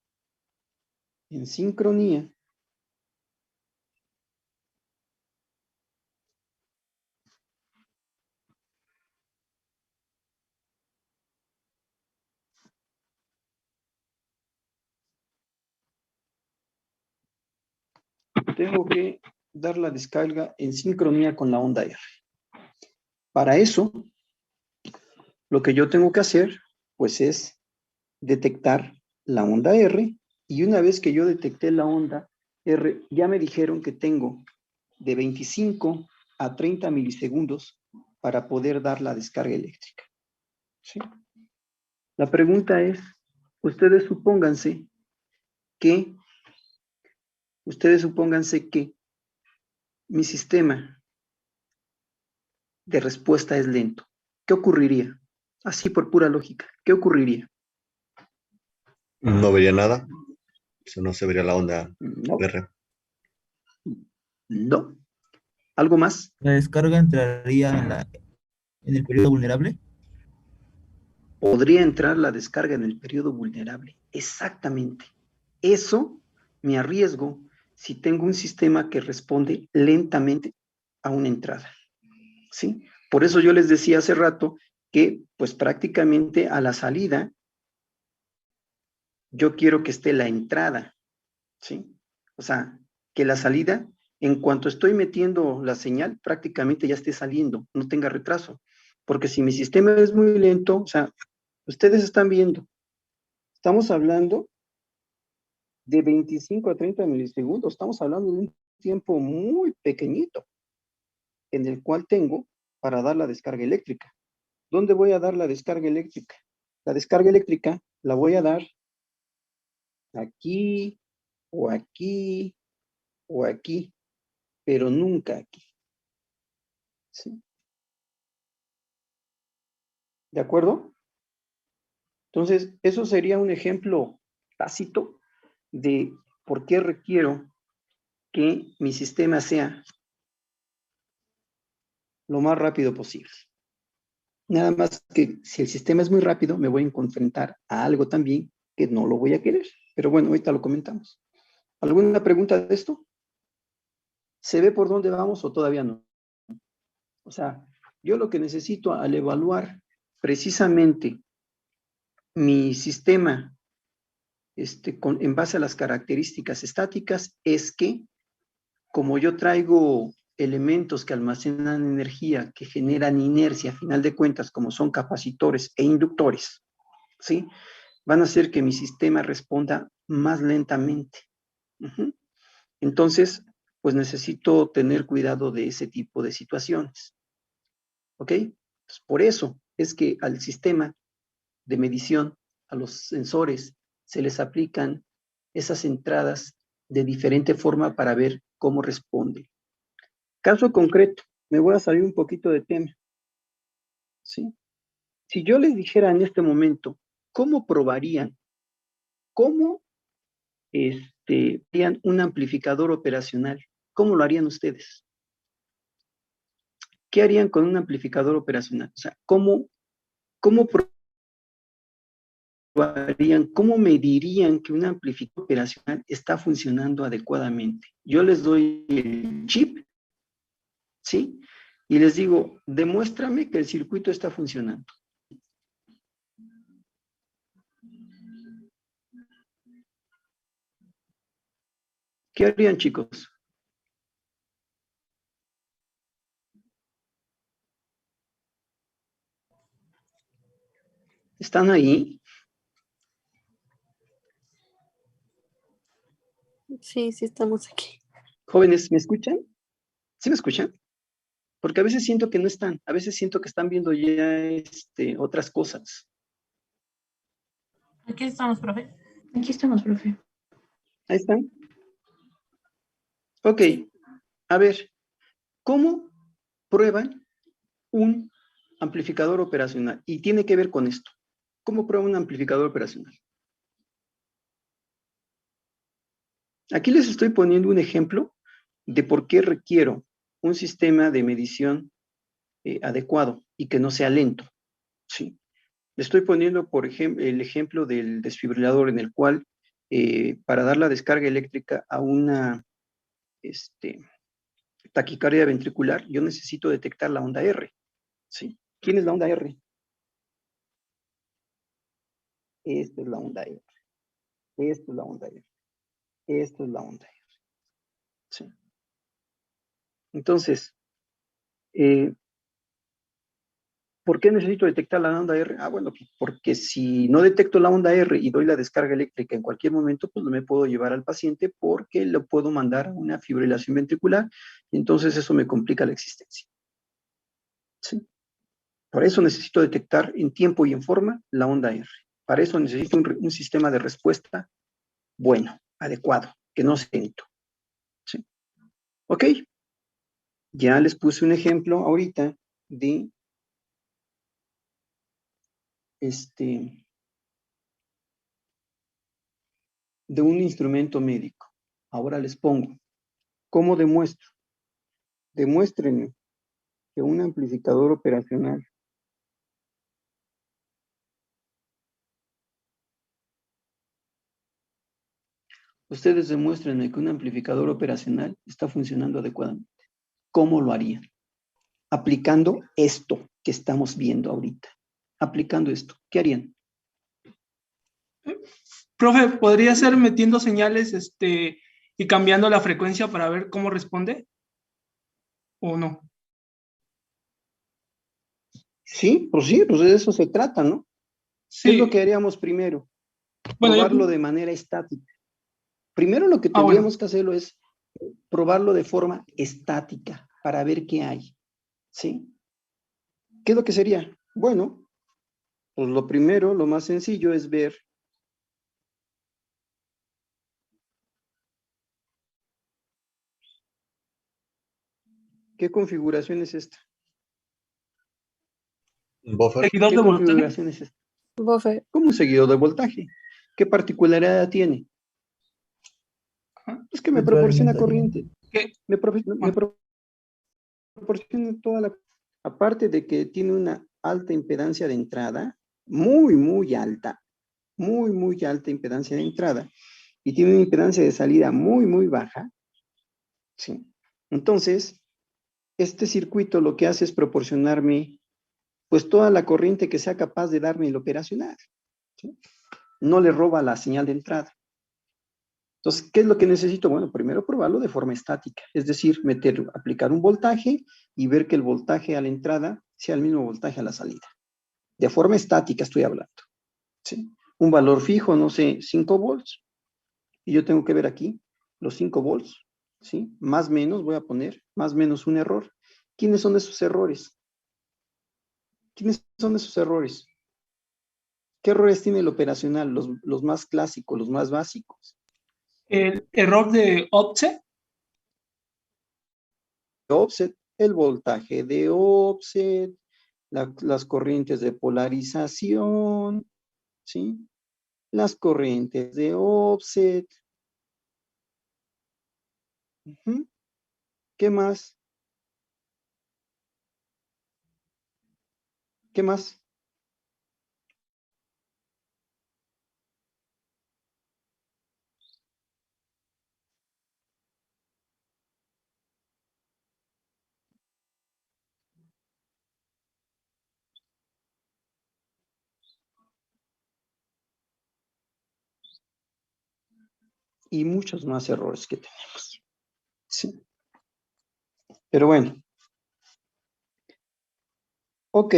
En sincronía tengo que dar la descarga en sincronía con la onda R. Para eso, lo que yo tengo que hacer, pues es detectar la onda R, y una vez que yo detecté la onda R, ya me dijeron que tengo de 25 a 30 milisegundos para poder dar la descarga eléctrica. ¿Sí? La pregunta es, ustedes supónganse que mi sistema de respuesta es lento. ¿Qué ocurriría? Así por pura lógica, ¿qué ocurriría? No vería nada. Eso no se vería la onda No, R. no. ¿Algo más? La descarga entraría en el periodo vulnerable. Podría entrar la descarga en el periodo vulnerable. Exactamente. Eso me arriesgo si tengo un sistema que responde lentamente a una entrada. ¿Sí? Por eso yo les decía hace rato que, pues prácticamente a la salida, yo quiero que esté la entrada. ¿Sí? O sea, que la salida, en cuanto estoy metiendo la señal, prácticamente ya esté saliendo, no tenga retraso. Porque si mi sistema es muy lento, o sea, ustedes están viendo, estamos hablando de 25 a 30 milisegundos, estamos hablando de un tiempo muy pequeñito en el cual tengo para dar la descarga eléctrica. ¿Dónde voy a dar la descarga eléctrica? La descarga eléctrica la voy a dar aquí, o aquí, o aquí, pero nunca aquí. ¿Sí? ¿De acuerdo? Entonces, eso sería un ejemplo tácito de por qué requiero que mi sistema sea lo más rápido posible. Nada más que si el sistema es muy rápido, me voy a enfrentar a algo también que no lo voy a querer. Pero bueno, ahorita lo comentamos. ¿Alguna pregunta de esto? ¿Se ve por dónde vamos o todavía no? O sea, yo lo que necesito al evaluar precisamente mi sistema en base a las características estáticas es que, como yo traigo elementos que almacenan energía, que generan inercia, a final de cuentas, como son capacitores e inductores, ¿sí? Van a hacer que mi sistema responda más lentamente. Entonces, pues necesito tener cuidado de ese tipo de situaciones. ¿Ok? Pues por eso es que al sistema de medición, a los sensores, se les aplican esas entradas de diferente forma para ver cómo responde. Caso concreto, me voy a salir un poquito de tema. ¿Sí? Si yo les dijera en este momento, ¿cómo probarían? ¿Cómo harían un amplificador operacional? ¿Cómo lo harían ustedes? ¿Qué harían con un amplificador operacional? O sea, ¿cómo probarían, cómo medirían que un amplificador operacional está funcionando adecuadamente? Yo les doy el chip, ¿sí? Y les digo, demuéstrame que el circuito está funcionando. ¿Qué harían, chicos? ¿Están ahí? Sí, sí estamos aquí. Jóvenes, ¿me escuchan? ¿Sí me escuchan? Porque a veces siento que no están, a veces siento que están viendo ya otras cosas. Aquí estamos, profe. Aquí estamos, profe. ¿Ahí están? Ok, a ver, ¿cómo prueban un amplificador operacional? Y tiene que ver con esto. ¿Cómo prueban un amplificador operacional? Aquí les estoy poniendo un ejemplo de por qué requiero un sistema de medición adecuado y que no sea lento. ¿Sí? Le estoy poniendo, por ejemplo, el ejemplo del desfibrilador en el cual, para dar la descarga eléctrica a una taquicardia ventricular, yo necesito detectar la onda R. ¿Sí? ¿Quién es la onda R? Esta es la onda R. Esta es la onda R. Esta es la onda R. ¿sí? Entonces, ¿por qué necesito detectar la onda R? Ah, bueno, porque si no detecto la onda R y doy la descarga eléctrica en cualquier momento, pues no me puedo llevar al paciente porque lo puedo mandar a una fibrilación ventricular y entonces eso me complica la existencia. ¿Sí? Por eso necesito detectar en tiempo y en forma la onda R. Para eso necesito un sistema de respuesta bueno, adecuado, que no sea lento. ¿Sí? ¿Ok? Ya les puse un ejemplo ahorita de de un instrumento médico. Ahora les pongo, ¿cómo demuestro? Demuéstrenme que un amplificador operacional ustedes demuéstrenme que un amplificador operacional está funcionando adecuadamente. ¿Cómo lo harían? Aplicando esto que estamos viendo ahorita. Aplicando esto, ¿qué harían? Profe, ¿podría ser metiendo señales y cambiando la frecuencia para ver cómo responde? ¿O no? Sí, pues de eso se trata, ¿no? ¿Qué es lo Sí. que haríamos primero? Bueno, Probarlo de manera estática. Primero lo que bueno. tendríamos que hacerlo es probarlo de forma estática para ver qué hay, ¿sí? ¿Qué es lo que sería? Bueno, pues lo primero, lo más sencillo es ver qué configuración es esta. Buffer. Seguidor ¿Qué de voltaje. configuración es esta? Buffer. Como un seguidor de voltaje. ¿Qué particularidad tiene? Es que me proporciona corriente. ¿Qué? Me proporciona toda la... Aparte de que tiene una alta impedancia de entrada, muy alta impedancia de entrada, y tiene una impedancia de salida muy baja, ¿sí? Entonces, este circuito lo que hace es proporcionarme, pues, toda la corriente que sea capaz de darme el operacional, ¿sí? No le roba la señal de entrada. Entonces, ¿qué es lo que necesito? Bueno, primero probarlo de forma estática, es decir, aplicar un voltaje y ver que el voltaje a la entrada sea el mismo voltaje a la salida. De forma estática estoy hablando, ¿sí? Un valor fijo, no sé, 5 volts. Y yo tengo que ver aquí los 5 volts, ¿sí? Más menos, voy a poner, más menos un error. ¿Quiénes son esos errores? ¿Quiénes son esos errores? ¿Qué errores tiene el operacional? Los más clásicos, los más básicos. El error de offset. Offset, el voltaje de offset, las corrientes de polarización, ¿sí? Las corrientes de offset. ¿Qué más? ¿Qué más? Y muchos más errores que tenemos. Sí. Pero bueno. Ok.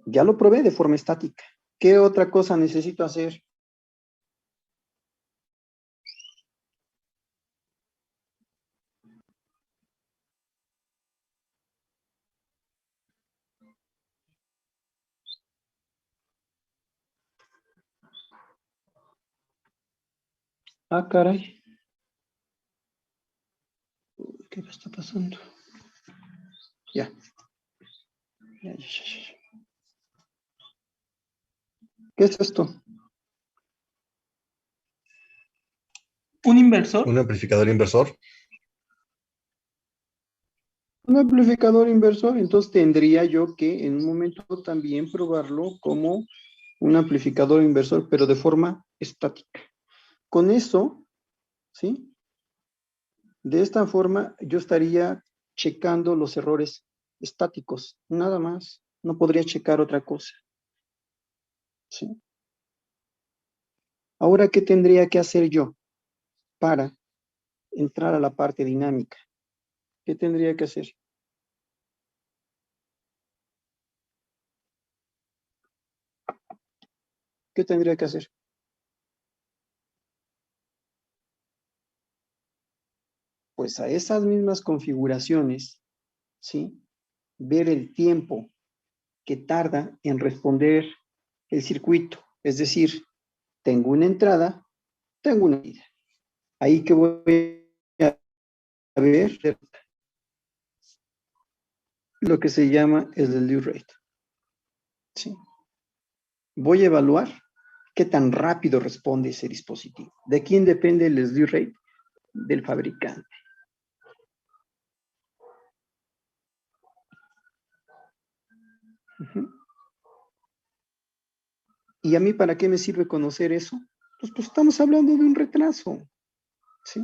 Ya lo probé de forma estática. ¿Qué otra cosa necesito hacer? Ah, caray. ¿Qué me está pasando? Ya. Ya. ¿Qué es esto? Un inversor. Un amplificador inversor. Un amplificador inversor. Entonces tendría yo que en un momento también probarlo como un amplificador inversor, pero de forma estática. Con eso, ¿sí? De esta forma yo estaría checando los errores estáticos, nada más. No podría checar otra cosa. ¿Sí? Ahora, ¿qué tendría que hacer yo para entrar a la parte dinámica. ¿Qué tendría que hacer? ¿Qué tendría que hacer? Pues a esas mismas configuraciones, ¿sí? Ver el tiempo que tarda en responder el circuito. Es decir, tengo una entrada, tengo una salida. Ahí que voy a ver lo que se llama el slew rate. ¿Sí? Voy a evaluar qué tan rápido responde ese dispositivo. ¿De quién depende el slew rate? Del fabricante. Uh-huh. ¿Y a mí para qué me sirve conocer eso? Pues estamos hablando de un retraso, ¿sí?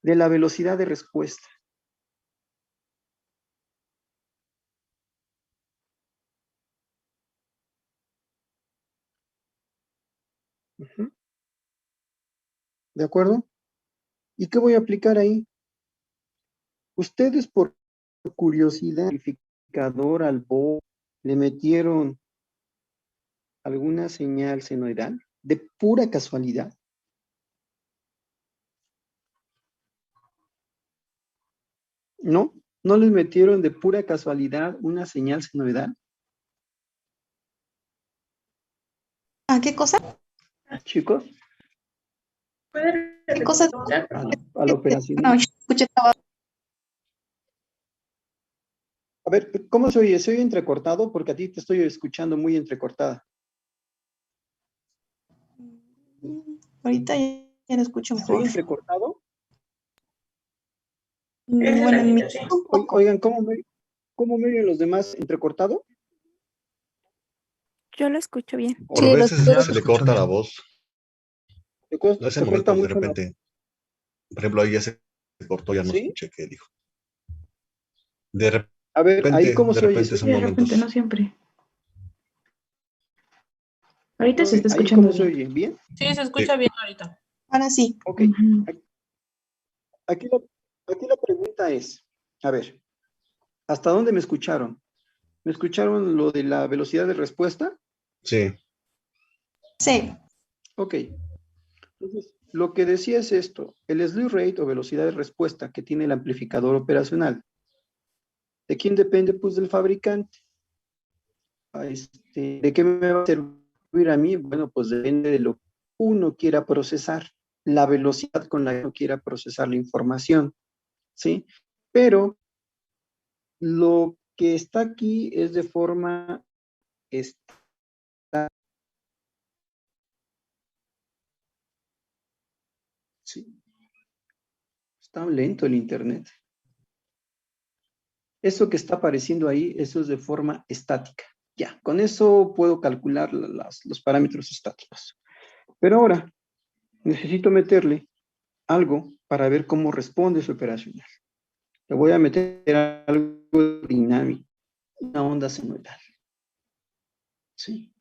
De la velocidad de respuesta. Uh-huh. ¿De acuerdo? ¿Y qué voy a aplicar ahí? Ustedes por curiosidad, amplificador al BO, le metieron alguna señal senoidal de pura casualidad. ¿No? ¿No les metieron de pura casualidad una señal senoidal? ¿A qué cosa? Chicos, ¿Puede ¿Qué cosa? repetir? a la operación. No, escuché todo. A ver, ¿cómo se oye? ¿Se oye entrecortado? Porque a ti te estoy escuchando muy entrecortada. Ahorita ya lo escucho ¿Se oye mejor. entrecortado? Bueno, en mi Sí. un poco. Oigan, ¿cómo me oyen los demás entrecortado? Yo lo escucho bien. Por Sí, veces yo se lo le escucho corta la bien. voz. No es Se en corta momentos, de mucho la... repente. Por ejemplo, ahí ya se cortó, ya no ¿Sí? escuché qué dijo. De A ver, ahí cómo de se oye. repente son De momentos. repente, no siempre. Ahorita se está Ahí escuchando cómo se bien. oye. ¿Bien? Sí, se escucha bien ahorita. Ahora sí. Ok. Ujú. Aquí la pregunta es, a ver, ¿hasta dónde me escucharon? ¿Me escucharon lo de la velocidad de respuesta? Sí. Sí. Ok. Entonces, lo que decía es esto, el slew rate o velocidad de respuesta que tiene el amplificador operacional. ¿De quién depende? Pues del fabricante. ¿De qué me va a servir a mí? Bueno, pues depende de lo que uno quiera procesar, la velocidad con la que uno quiera procesar la información, ¿sí? Pero lo que está aquí es de forma sí. Está lento el internet. Eso que está apareciendo ahí, eso es de forma estática. Ya, con eso puedo calcular los parámetros estáticos. Pero ahora necesito meterle algo para ver cómo responde su operacional. Le voy a meter algo dinámico, una onda senoidal. ¿Sí?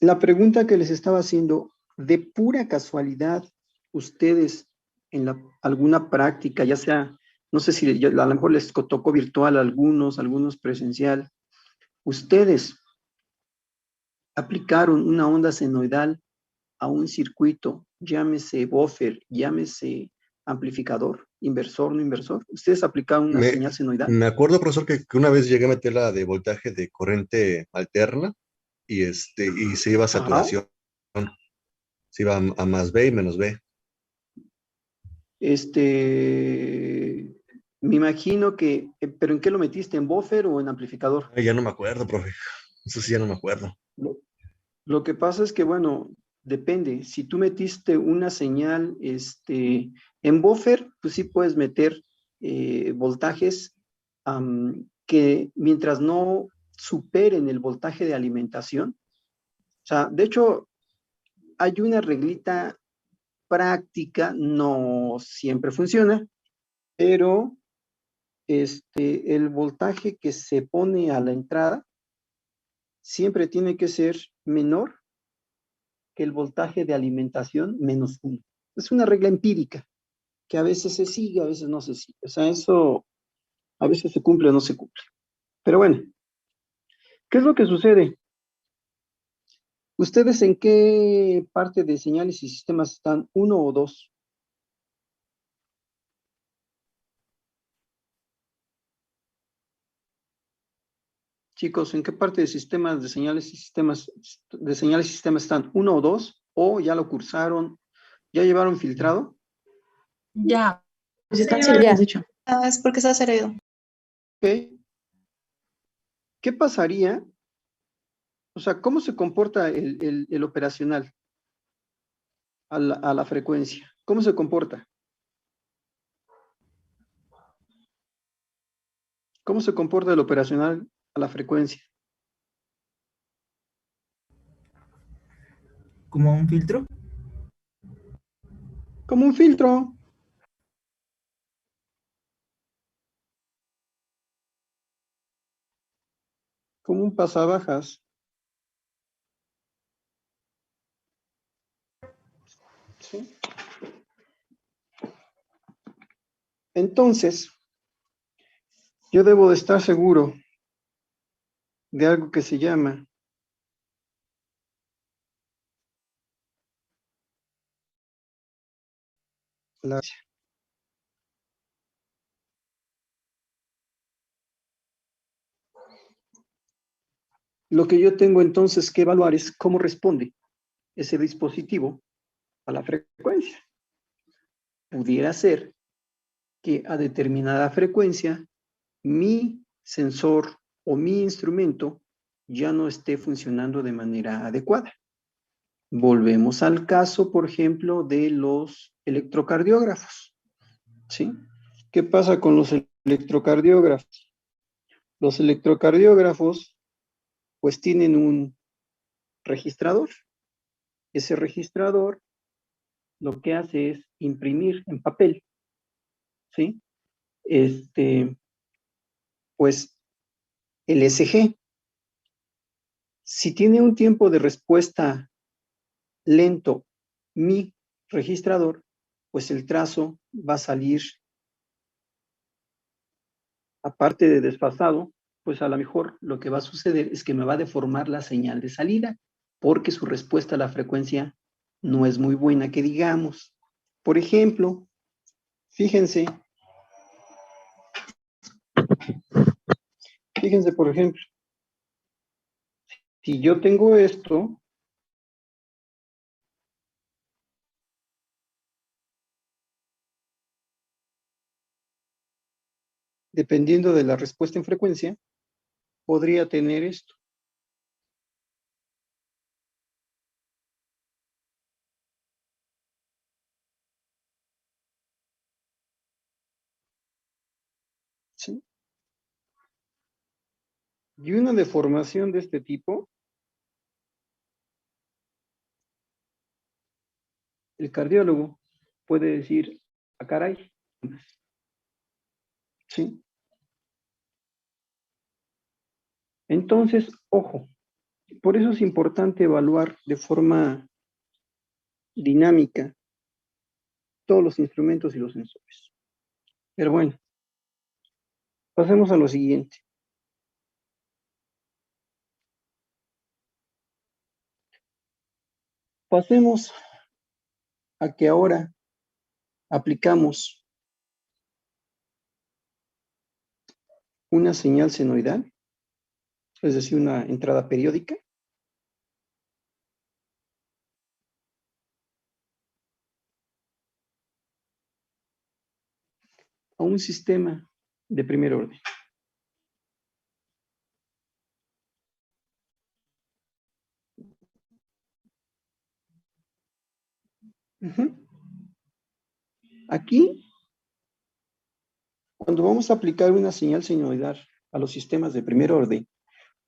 La pregunta que les estaba haciendo, de pura casualidad, ustedes en alguna práctica, ya sea, no sé si a lo mejor les tocó virtual a algunos presencial, ustedes aplicaron una onda senoidal a un circuito, llámese buffer, llámese amplificador, inversor, no inversor. ¿Ustedes aplicaron una señal senoidal? Me acuerdo, profesor, que una vez llegué a meterla de voltaje de corriente alterna y se iba a saturación. Se iba a más B y menos B. Me imagino que, pero ¿en qué lo metiste? ¿En buffer o en amplificador? Ay, ya no me acuerdo, profe. Eso sí, ya no me acuerdo. Lo que pasa es que, bueno, depende. Si tú metiste una señal en buffer, pues sí puedes meter voltajes que mientras no superen el voltaje de alimentación. O sea, de hecho, hay una reglita práctica, no siempre funciona, pero el voltaje que se pone a la entrada siempre tiene que ser menor que el voltaje de alimentación menos 1. Es una regla empírica, que a veces se sigue, a veces no se sigue. O sea, eso a veces se cumple o no se cumple. Pero bueno, ¿qué es lo que sucede? ¿Ustedes en qué parte de señales y sistemas están? ¿1 o 2? Chicos, ¿en qué parte de sistemas de señales y sistemas están? ¿1 o 2? ¿O ya lo cursaron? ¿Ya llevaron filtrado? Ya. Pues está Señora, Ya. has dicho. Ah, es porque está acelerado. Ok. ¿Qué pasaría? O sea, ¿cómo se comporta el operacional a la frecuencia? ¿Cómo se comporta? ¿Cómo se comporta el operacional a la frecuencia? ¿Como un filtro? Como un filtro, como un pasabajas. ¿Sí? Entonces, yo debo de estar seguro de algo que se llama la... Lo que yo tengo entonces que evaluar es cómo responde ese dispositivo a la frecuencia. Pudiera ser que a determinada frecuencia mi sensor o mi instrumento ya no esté funcionando de manera adecuada. Volvemos al caso, por ejemplo, de los electrocardiógrafos. ¿Sí? ¿Qué pasa con los electrocardiógrafos? Los electrocardiógrafos pues tienen un registrador. Ese registrador lo que hace es imprimir en papel, ¿sí? Pues el ECG. Si tiene un tiempo de respuesta lento mi registrador, pues el trazo va a salir, aparte de desfasado, pues a lo mejor lo que va a suceder es que me va a deformar la señal de salida, porque su respuesta a la frecuencia no es muy buena, que digamos. Por ejemplo, fíjense, por ejemplo, si yo tengo esto, dependiendo de la respuesta en frecuencia, podría tener esto. ¿Sí? Y una deformación de este tipo, el cardiólogo puede decir, ah, caray, ¿sí? Entonces, ojo, por eso es importante evaluar de forma dinámica todos los instrumentos y los sensores. Pero bueno, pasemos a lo siguiente. Pasemos a que ahora aplicamos una señal senoidal, es decir, una entrada periódica, a un sistema de primer orden. Aquí, cuando vamos a aplicar una señal senoidal a los sistemas de primer orden,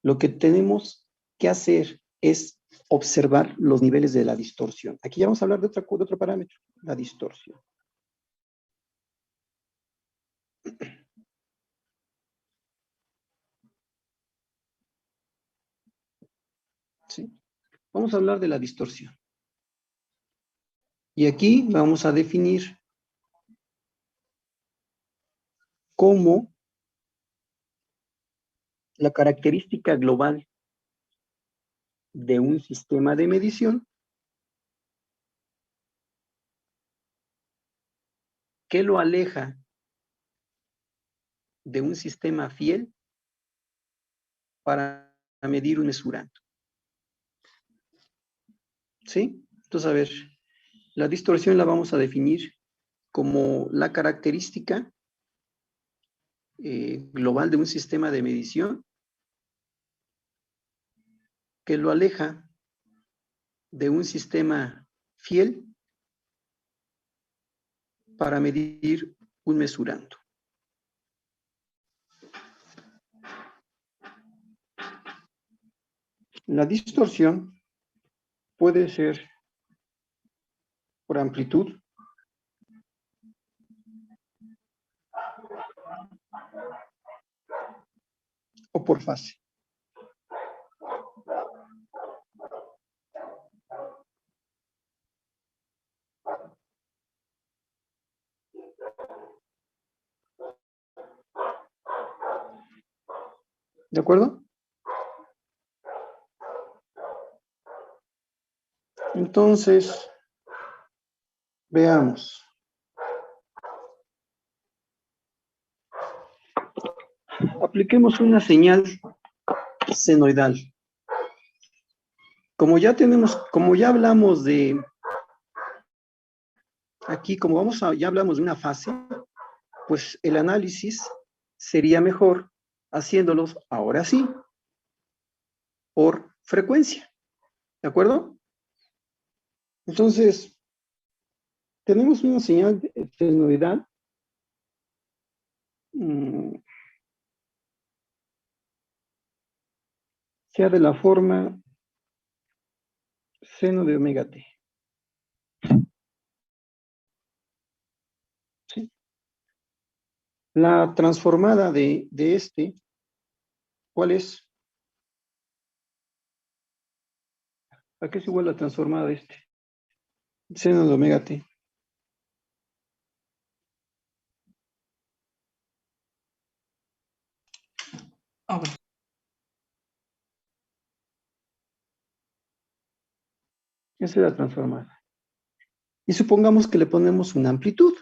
lo que tenemos que hacer es observar los niveles de la distorsión. Aquí ya vamos a hablar de otro parámetro, la distorsión. ¿Sí? Vamos a hablar de la distorsión. Y aquí vamos a definir cómo la característica global de un sistema de medición que lo aleja de un sistema fiel para medir un mesurando. ¿Sí? Entonces, a ver, la distorsión la vamos a definir como la característica global de un sistema de medición que lo aleja de un sistema fiel para medir un mesurando. La distorsión puede ser por amplitud o por fase. ¿De acuerdo? Entonces, veamos. Apliquemos una señal senoidal. Como ya hablamos de, aquí ya hablamos de una fase, pues el análisis sería mejor haciéndolos ahora sí, por frecuencia. ¿De acuerdo? Entonces, tenemos una señal senoidal. Sea de la forma seno de omega t. ¿Sí? La transformada de este, ¿cuál es? ¿A qué es igual la transformada de este? Seno de omega t. Ah, bueno. Esa es la transformada. Y supongamos que le ponemos una amplitud.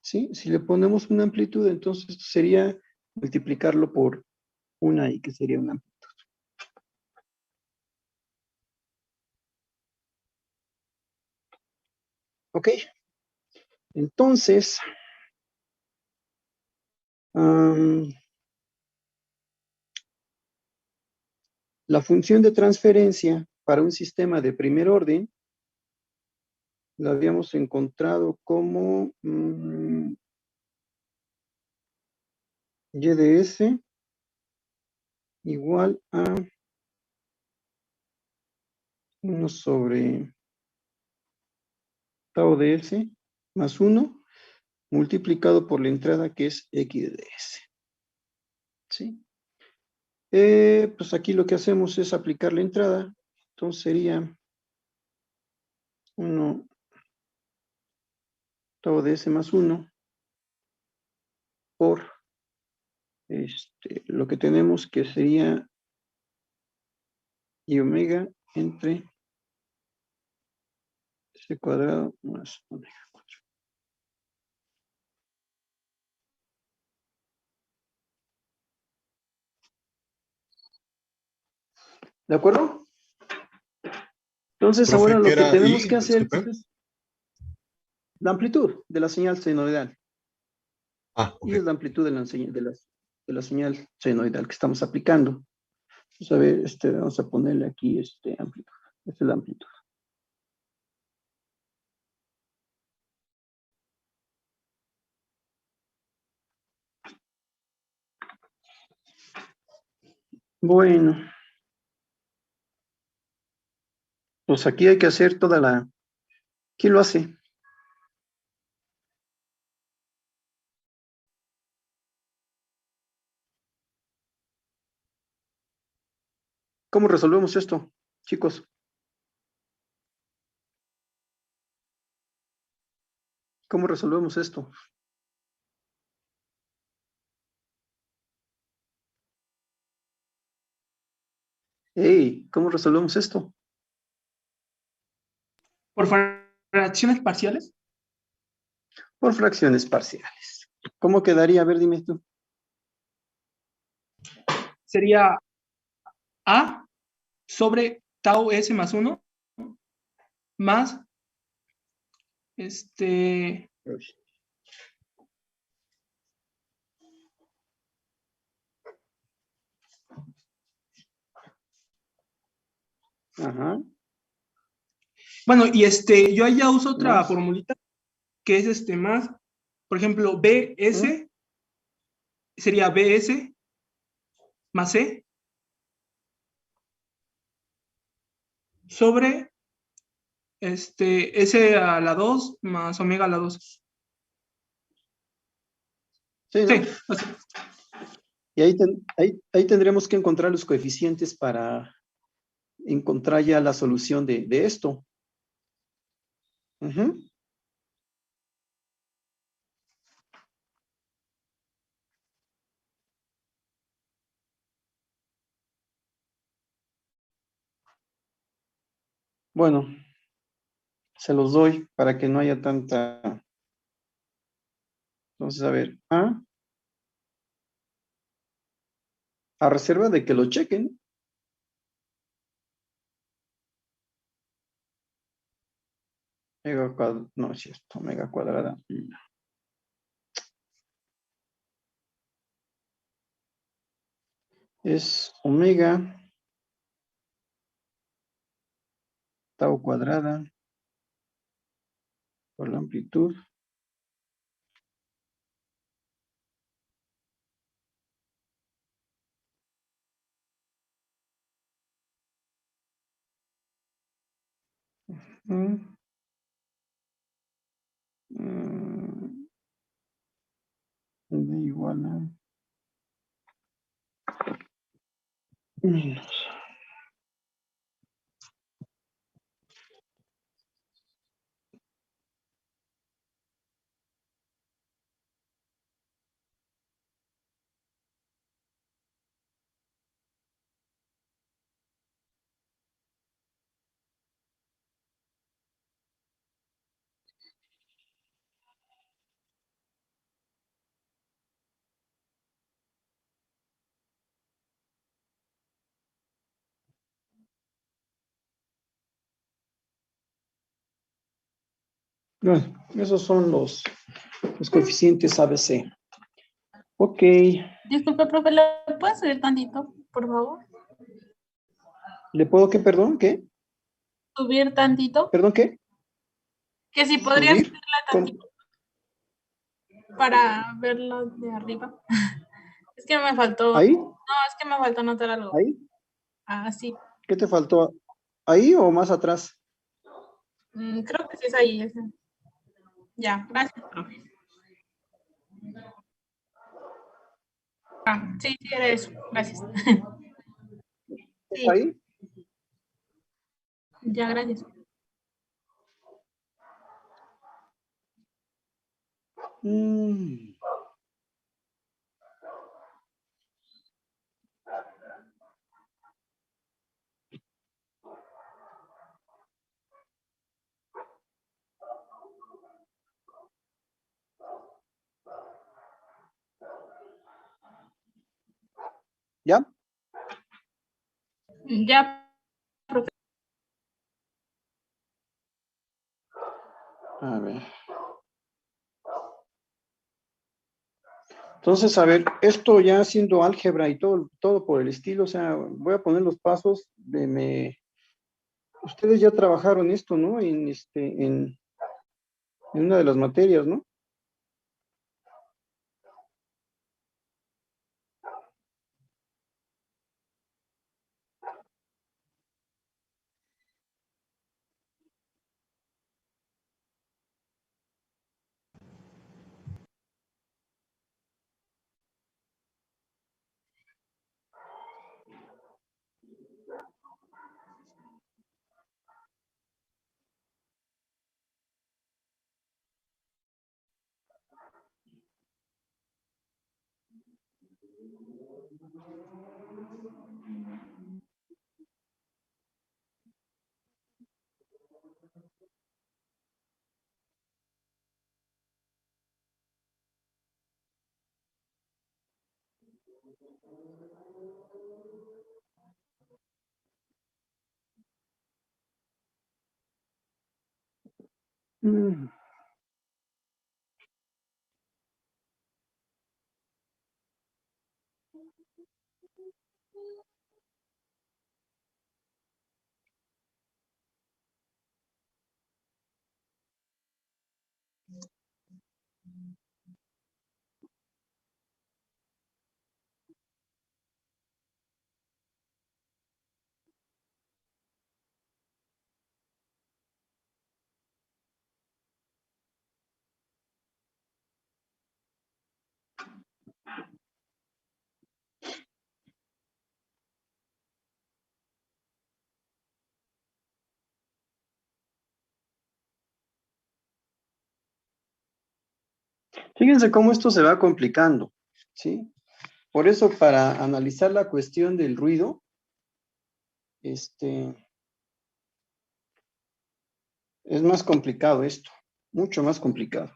¿Sí? Si le ponemos una amplitud, entonces sería multiplicarlo por una y que sería una amplitud. Ok. Entonces, la función de transferencia para un sistema de primer orden la habíamos encontrado como y de s igual a 1 sobre tau de s más 1 multiplicado por la entrada que es x de s. ¿Sí? Pues aquí lo que hacemos es aplicar la entrada. Entonces sería 1 tau de s más 1 por lo que tenemos que sería y omega entre s cuadrado más omega 4. ¿De acuerdo? Entonces Profe, ahora ¿qué lo que era tenemos I? que hacer Disculpe. pues, es la amplitud de la señal senoidal. Ah, Y ok. es la amplitud de la señal senoidal que estamos aplicando. Vamos a ver, vamos a ponerle aquí amplitud. Esta es la amplitud. Bueno, pues aquí hay que hacer toda la... ¿Quién lo hace? ¿Cómo resolvemos esto, chicos? ¿Cómo resolvemos esto? Hey, ¿cómo resolvemos esto? Por fracciones parciales. Por fracciones parciales. ¿Cómo quedaría? A ver, dime tú. Sería A sobre tau S más 1 más Ajá. bueno, y yo ahí ya uso otra Más. formulita que es más, por ejemplo, BS sería BS más C sobre S a la 2 más omega a la 2. Sí, ¿no? Sí, así. Y ahí tendremos que encontrar los coeficientes para encontrar ya la solución de esto. Ujú. Bueno, se los doy para que no haya tanta... Entonces, a ver, a reserva de que lo chequen. No es cierto, omega cuadrada. Es omega tau cuadrada por la amplitud. Mm, igual a menos. Bueno, esos son los coeficientes ABC. Ok. Disculpe, profe, ¿le puedes subir tantito, por favor? ¿Le puedo qué, perdón? ¿Qué? ¿Subir tantito? ¿Perdón qué? Que si podrías ¿Subir? subirla ¿Cómo? tantito para verlo de arriba. Es que me faltó, ¿Ahí? no, es que me faltó anotar algo. ¿Ahí? Ah, sí. ¿Qué te faltó? ¿Ahí o más atrás? Creo que sí es ahí. Ese. Ya, gracias, profe. Ah, sí, sí, era eso. Gracias. Sí, ¿Ahí? ya, gracias. Mm. ¿Ya? Ya, profe. A ver. Entonces, a ver, esto ya haciendo álgebra y todo por el estilo, o sea, voy a poner los pasos ustedes ya trabajaron esto, ¿no? En una de las materias, ¿no? Mm. Fíjense cómo esto se va complicando, ¿sí? Por eso, para analizar la cuestión del ruido, es más complicado esto, mucho más complicado.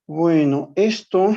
Bueno, esto...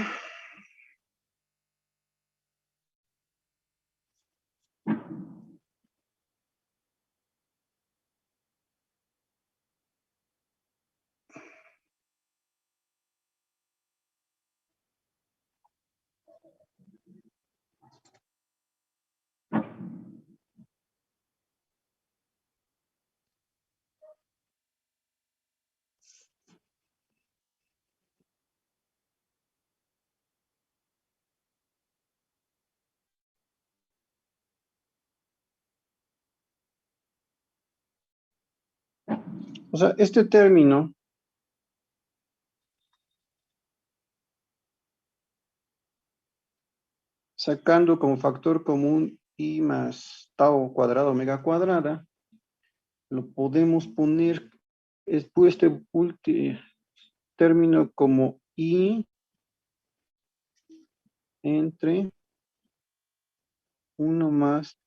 O sea, este término sacando como factor común I más tau cuadrado omega cuadrada, lo podemos poner, este término como I entre 1 más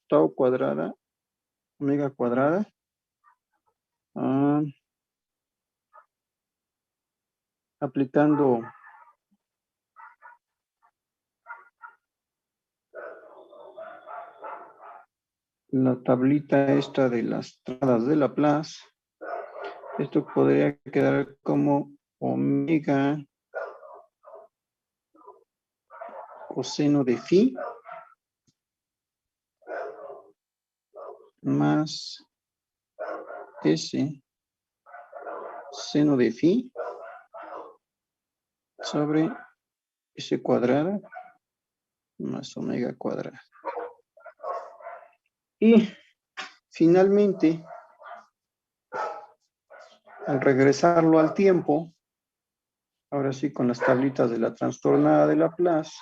tau cuadrada omega cuadrada, aplicando la tablita esta de las entradas de Laplace. Esto podría quedar como omega coseno de phi más S seno de phi sobre S cuadrada más omega cuadrada. Y finalmente, al regresarlo al tiempo, ahora sí con las tablitas de la trastornada de Laplace,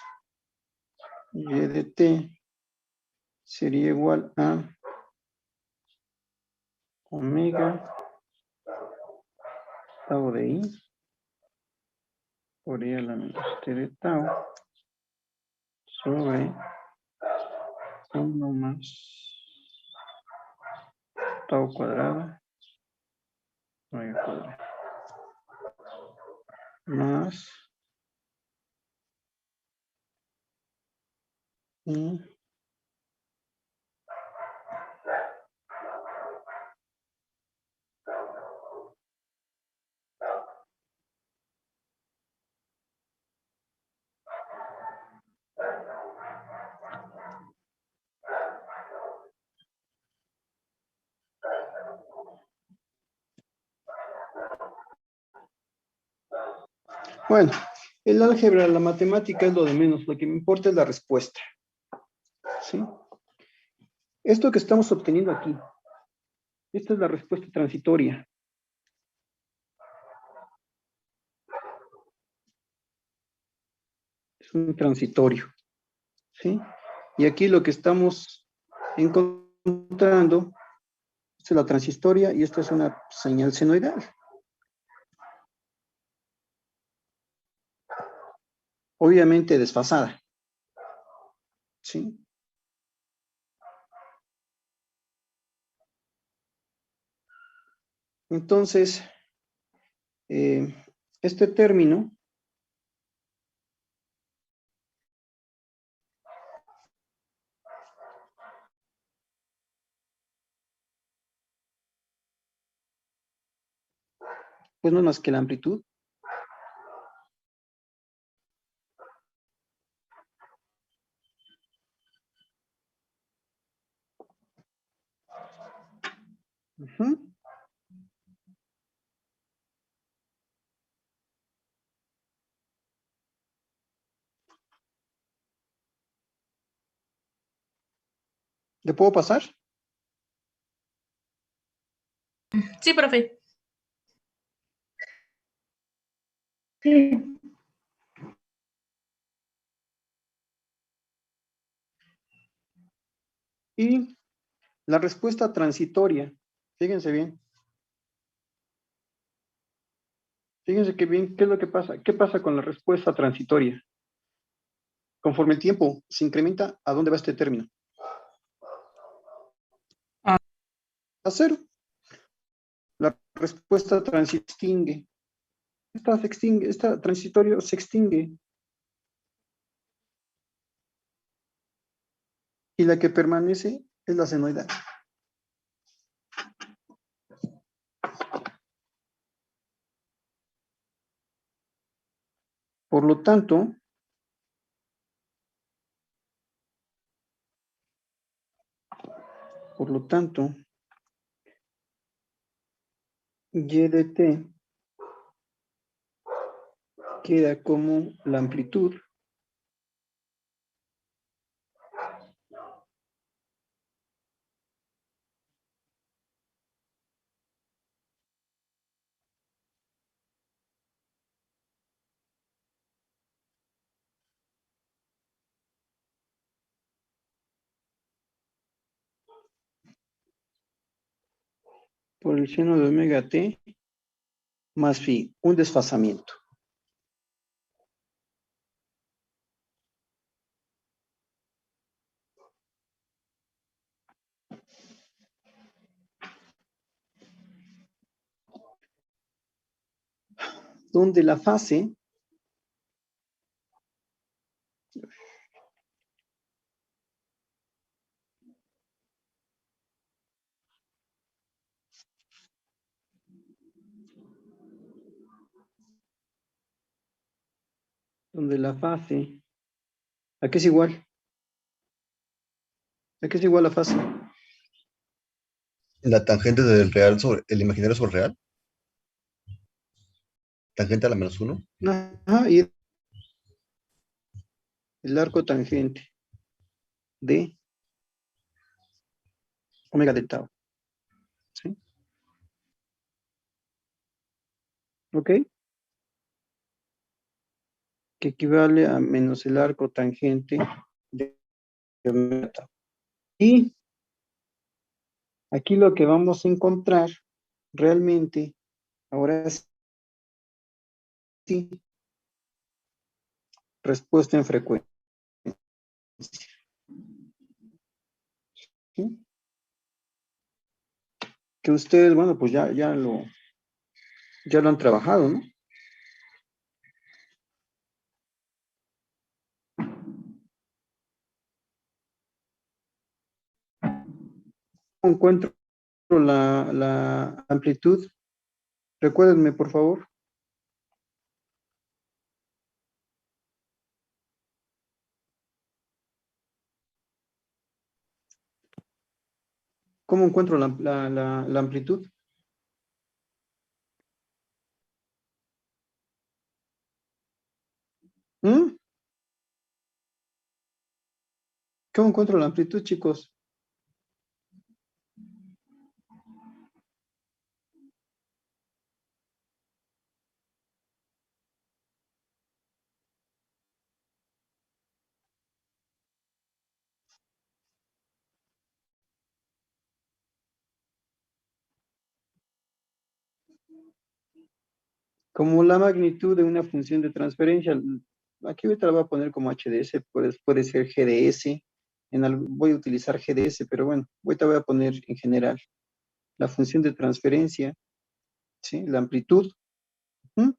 y de t sería igual a omega tau de i por i a la menos t de tau sobre 1 más tau cuadrada omega cuadrada más i Bueno, el álgebra, la matemática es lo de menos, lo que me importa es la respuesta. ¿Sí? Esto que estamos obteniendo aquí, esta es la respuesta transitoria. Es un transitorio. ¿Sí? Y aquí lo que estamos encontrando, esta es la transistoria y esta es una señal senoidal. obviamente desfasada. ¿Sí? Entonces, este término pues no es más que la amplitud. Ujú. ¿Le puedo pasar? Sí, profe. Y la respuesta transitoria, fíjense bien. Fíjense que bien, ¿qué es lo que pasa? ¿Qué pasa con la respuesta transitoria? Conforme el tiempo se incrementa, ¿a dónde va este término? A A cero. La respuesta transitoria se extingue, esta transitorio se extingue. Y la que permanece es la senoidal. Por lo tanto, y de t queda como la amplitud por el seno de omega t más phi, un desfasamiento. Donde la fase ¿a qué es igual? ¿A qué es igual la fase? La tangente del real sobre el imaginario sobre el real. Tangente a la menos uno. Ajá, y el arco tangente de omega del tau. ¿Sí? ¿Ok? Que equivale a menos el arco tangente de omega tau. Y aquí lo que vamos a encontrar realmente, ahora sí, respuesta en frecuencia. ¿Sí? Que ustedes, bueno, pues ya lo han trabajado, ¿no? Encuentro la amplitud. Recuérdenme, por favor. ¿Cómo encuentro la amplitud? ¿Mm? ¿Cómo encuentro la amplitud, chicos? Como la magnitud de una función de transferencia. aquí ahorita la voy a poner como HDS, puede ser GDS, voy a utilizar GDS, pero bueno, ahorita voy a poner en general la función de transferencia, ¿sí? La amplitud, ¿m?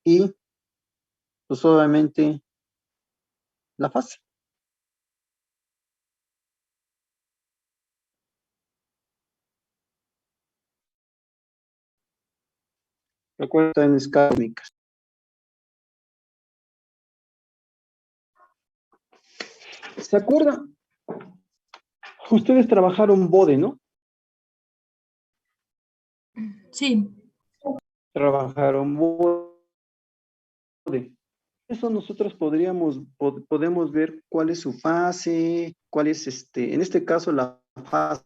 Y pues obviamente la fase. Recuerda en escalas cósmicas. ¿Se acuerdan? Ustedes trabajaron BODE, ¿no? Sí, Trabajaron BODE. Eso nosotros podemos ver cuál es su fase, cuál es en este caso la fase,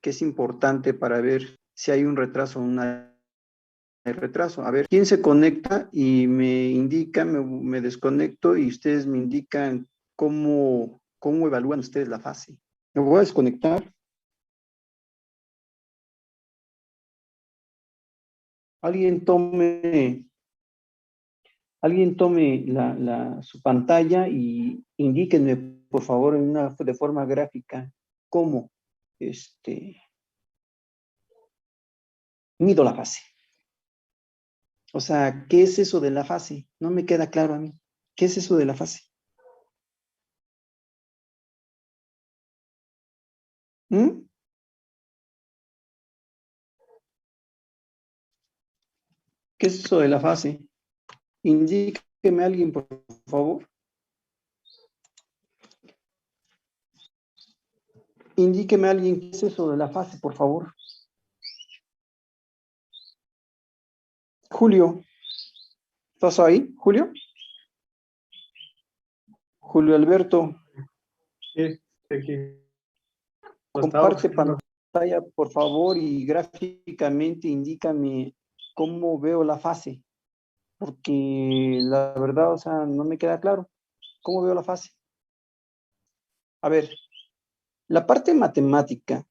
que es importante para ver si hay un retraso o no hay retraso. A ver, ¿quién se conecta y me indica, me desconecto y ustedes me indican cómo evalúan ustedes la fase? Me voy a desconectar. Alguien tome su pantalla y indíquenme, por favor, de forma gráfica, cómo mido la fase. O sea, ¿qué es eso de la fase? No me queda claro a mí. ¿Qué es eso de la fase? ¿Mm? ¿Qué es eso de la fase? Indíqueme a alguien, por favor. Indíqueme a alguien qué es eso de la fase, por favor. Julio, ¿estás ahí, Julio? Julio Alberto, Sí, aquí. comparte pantalla, por favor, y gráficamente indícame cómo veo la fase, porque la verdad, o sea, no me queda claro. ¿Cómo veo la fase? A ver, la parte matemática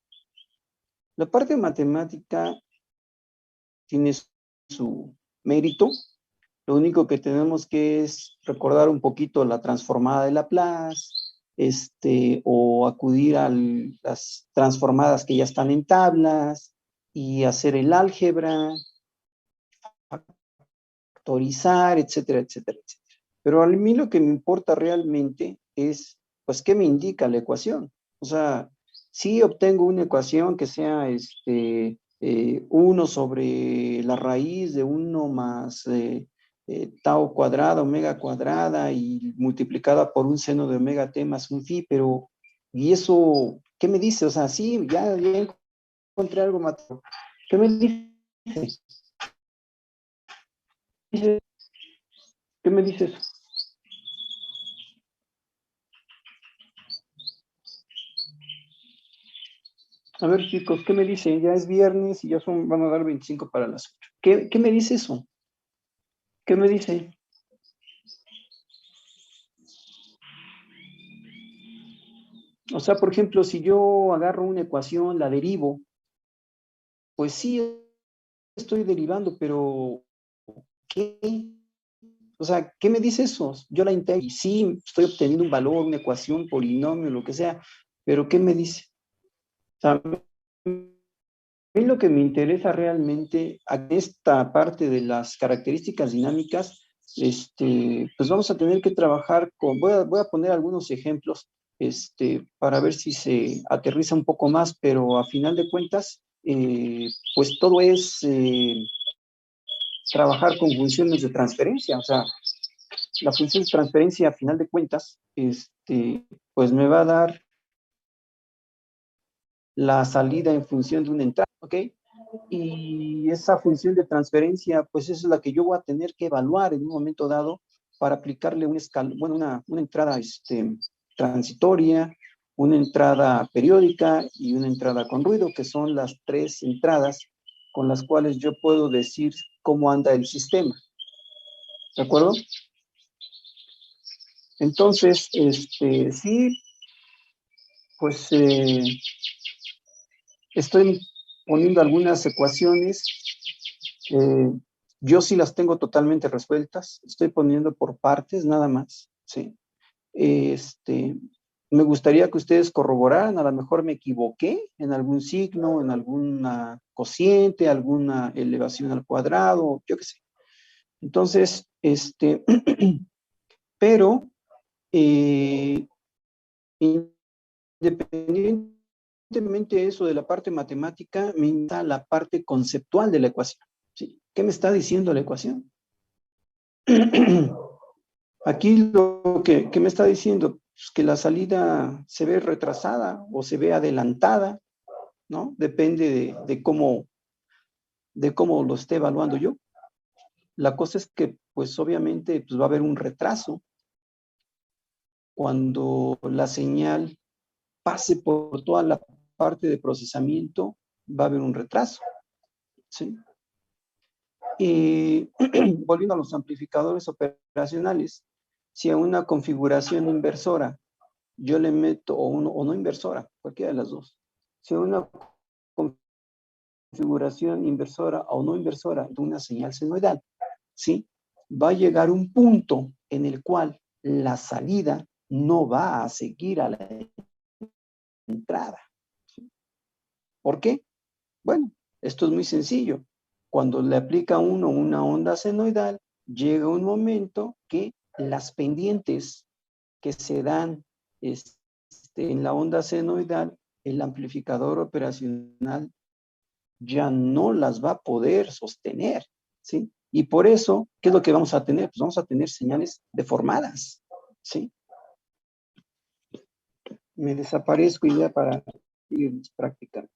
tiene su mérito. Lo único que tenemos que es recordar un poquito la transformada de Laplace, o acudir a las transformadas que ya están en tablas y hacer el álgebra, factorizar, etcétera, etcétera, etcétera. Pero a mí lo que me importa realmente es, pues, ¿qué me indica la ecuación? O sea, si obtengo una ecuación que sea 1 sobre la raíz de 1 más tau cuadrada, omega cuadrada y multiplicada por un seno de omega t más un phi, pero ¿y eso qué me dice? O sea, sí, ya encontré algo más. ¿Qué me dice? ¿Qué me dices? A ver, chicos, ¿qué me dice? Ya es viernes y ya van a dar 25 para las 8. ¿Qué me dice eso? ¿Qué me dice? O sea, por ejemplo, si yo agarro una ecuación, la derivo, pues sí estoy derivando, pero ¿qué? O sea, ¿qué me dice eso? Yo la integro y sí estoy obteniendo un valor, una ecuación, polinomio, lo que sea, pero ¿qué me dice? O sea, a mí lo que me interesa realmente a esta parte de las características dinámicas, pues vamos a tener que trabajar voy a poner algunos ejemplos, para ver si se aterriza un poco más, pero a final de cuentas, pues todo es trabajar con funciones de transferencia. O sea, la función de transferencia a final de cuentas, pues me va a dar la salida en función de una entrada, ¿ok? Y esa función de transferencia, pues es la que yo voy a tener que evaluar en un momento dado para aplicarle una entrada transitoria, una entrada periódica y una entrada con ruido, que son las 3 entradas con las cuales yo puedo decir cómo anda el sistema. ¿De acuerdo? Entonces, sí, pues estoy poniendo algunas ecuaciones. Yo sí las tengo totalmente resueltas, estoy poniendo por partes nada más, ¿sí? Me gustaría que ustedes corroboraran, a lo mejor me equivoqué en algún signo, en alguna cociente, alguna elevación al cuadrado, yo qué sé. Entonces, pero independientemente de eso, de la parte matemática, me interesa la parte conceptual de la ecuación, ¿sí? ¿Qué me está diciendo la ecuación? Aquí lo que me está diciendo es que la salida se ve retrasada o se ve adelantada, ¿no? Depende de cómo lo esté evaluando yo. La cosa es que, pues obviamente, pues, va a haber un retraso cuando la señal pase por toda la parte de procesamiento, va a haber un retraso, ¿sí? Y volviendo a los amplificadores operacionales, si a una configuración inversora yo le meto, o no inversora, cualquiera de las dos, si a una configuración inversora o no inversora de una señal senoidal, ¿sí? Va a llegar un punto en el cual la salida no va a seguir a la entrada. ¿Sí? ¿Por qué? Bueno, esto es muy sencillo. Cuando le aplica uno una onda senoidal, llega un momento que las pendientes que se dan en la onda senoidal, el amplificador operacional ya no las va a poder sostener, ¿sí? Y por eso, ¿qué es lo que vamos a tener? Pues vamos a tener señales deformadas, ¿sí? Me desaparezco ya para ir practicando.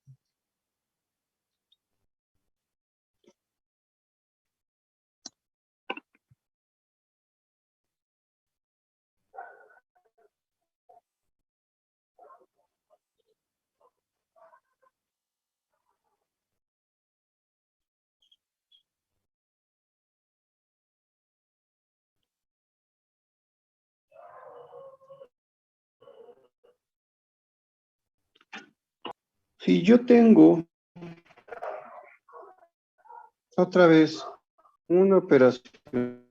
Si yo tengo otra vez una operación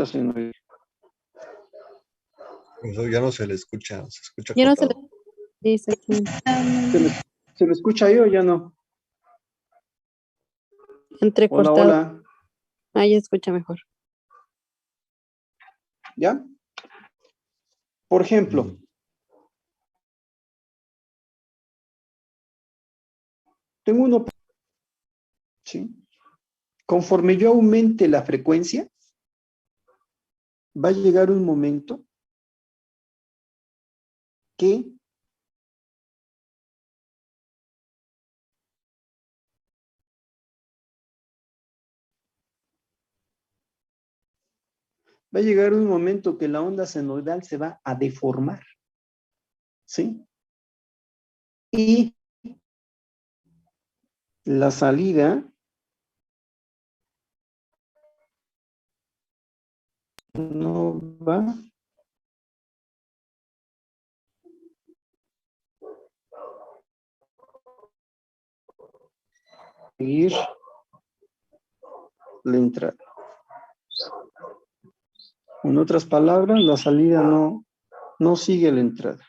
senoidal, Profesor, ya no se le escucha, se escucha Ya no se le cortado. dice aquí. ¿se me escucha ahí o ya no? Hola, Entrecortado. hola, Ah, ya escucha mejor. ¿ya? Por ejemplo, tengo uno, ¿sí? Conforme yo aumente la frecuencia, va a llegar un momento que la onda senoidal se va a deformar, ¿sí? Y la salida no va a seguir la entrada. En otras palabras, la salida no sigue la entrada.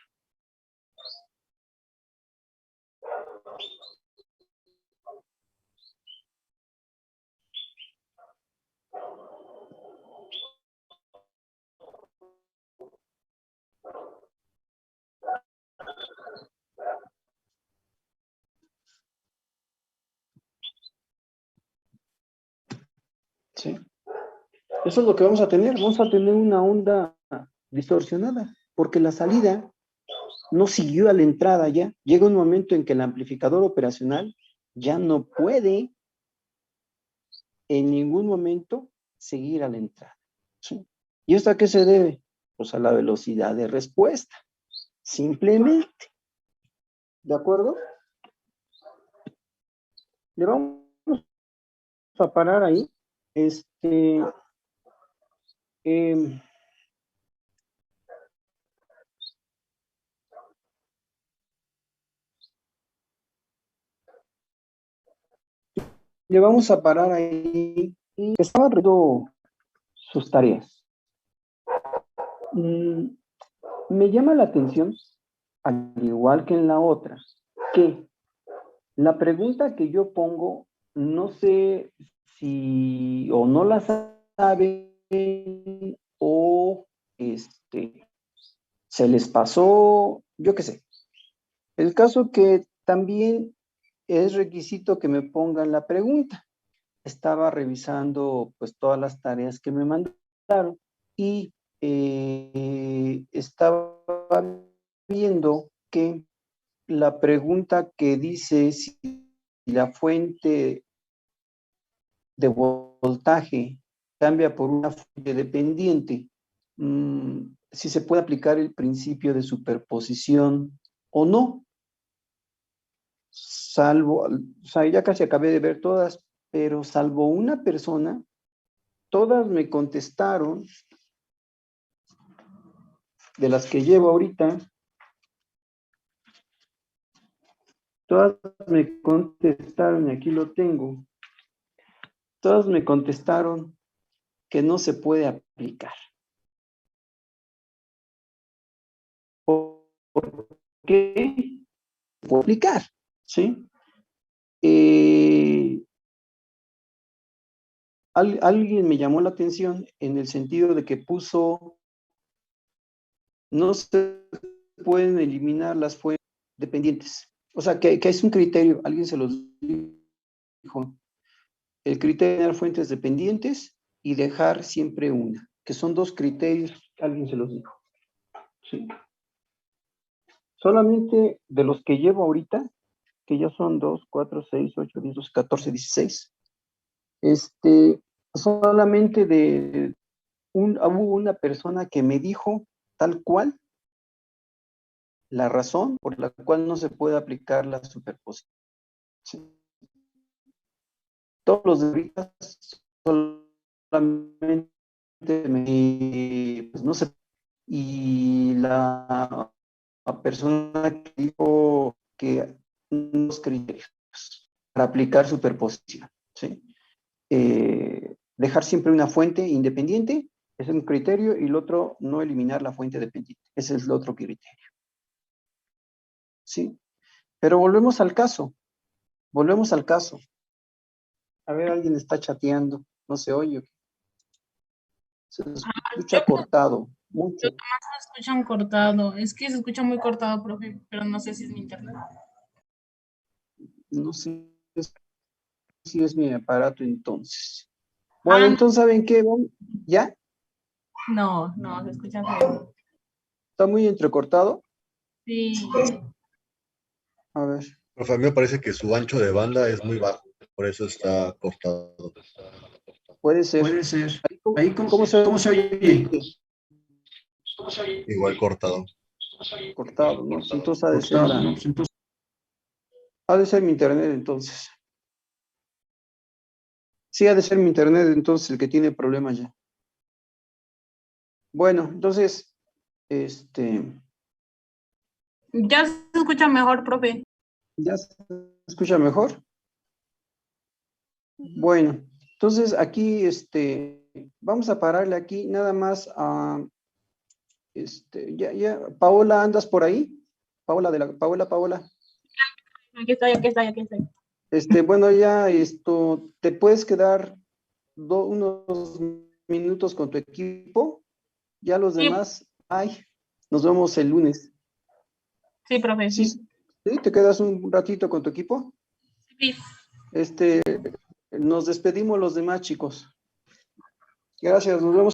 ¿Sí? Eso es lo que vamos a tener. Vamos a tener una onda distorsionada, porque la salida no siguió a la entrada ya. Llega un momento en que el amplificador operacional ya no puede en ningún momento seguir a la entrada. ¿Sí? ¿Y esto a qué se debe? Pues a la velocidad de respuesta. Simplemente. ¿De acuerdo? Le vamos a parar ahí. le vamos a parar ahí. Y estaba realizando sus tareas. Me llama la atención, al igual que en la otra, que la pregunta que yo pongo, no sé si o no la saben o se les pasó, yo qué sé. El caso que también es requisito que me pongan la pregunta. Estaba revisando pues todas las tareas que me mandaron y estaba viendo que la pregunta que dice si la fuente de voltaje cambia por una fuente dependiente, si se puede aplicar el principio de superposición o no, salvo, o sea, ya casi acabé de ver todas, pero salvo una persona, todas me contestaron, de las que llevo ahorita, todas me contestaron, y aquí lo tengo, todas me contestaron que no se puede aplicar. ¿Por qué? Puedo aplicar, ¿sí? Alguien me llamó la atención en el sentido de que puso, no se pueden eliminar las fuentes dependientes. O sea, que es un criterio, alguien se los dijo. El criterio de tener fuentes dependientes y dejar siempre una, que son dos criterios, alguien se los dijo. ¿Sí? Solamente de los que llevo ahorita, que ya son 2, 4, 6, 8, 10, 12, 14, 16, solamente hubo una persona que me dijo tal cual la razón por la cual no se puede aplicar la superposición. ¿Sí? Todos los de ahorita solamente pues no se, y la persona que dijo que unos criterios para aplicar superposición, ¿sí? Dejar siempre una fuente independiente es un criterio y el otro no eliminar la fuente dependiente. Ese es el otro criterio. ¿Sí? Pero volvemos al caso. Volvemos al caso. A ver, alguien está chateando. No se oye. Se escucha cortado. Mucho. Los demás se escuchan cortado. Es que se escucha muy cortado, profe, pero no sé si es mi internet. No sé si es mi aparato entonces. Bueno, entonces, ¿saben qué? ¿Ya? No, se escucha feo. ¿Está muy entrecortado? Sí. A ver. Profe, a mí me parece que su ancho de banda es muy bajo, por eso está cortado. Puede ser. Ahí, ¿cómo se oye? Igual cortado. Cortado, ¿no? Entonces ha de ser ha de ser mi internet entonces. Sí, ha de ser mi internet entonces el que tiene problemas ya. Bueno, entonces, Ya se escucha mejor, profe. ¿ya se escucha mejor? Bueno, entonces aquí, vamos a pararle aquí nada más a, Paola, ¿andas por ahí? Paola, Paola. Aquí estoy. Bueno, ya te puedes quedar unos minutos con tu equipo. Ya los Sí. demás, nos vemos el lunes. Sí, profe, sí. ¿Sí? ¿Te quedas un ratito con tu equipo? Sí. Nos despedimos los demás, chicos. Gracias, nos vemos.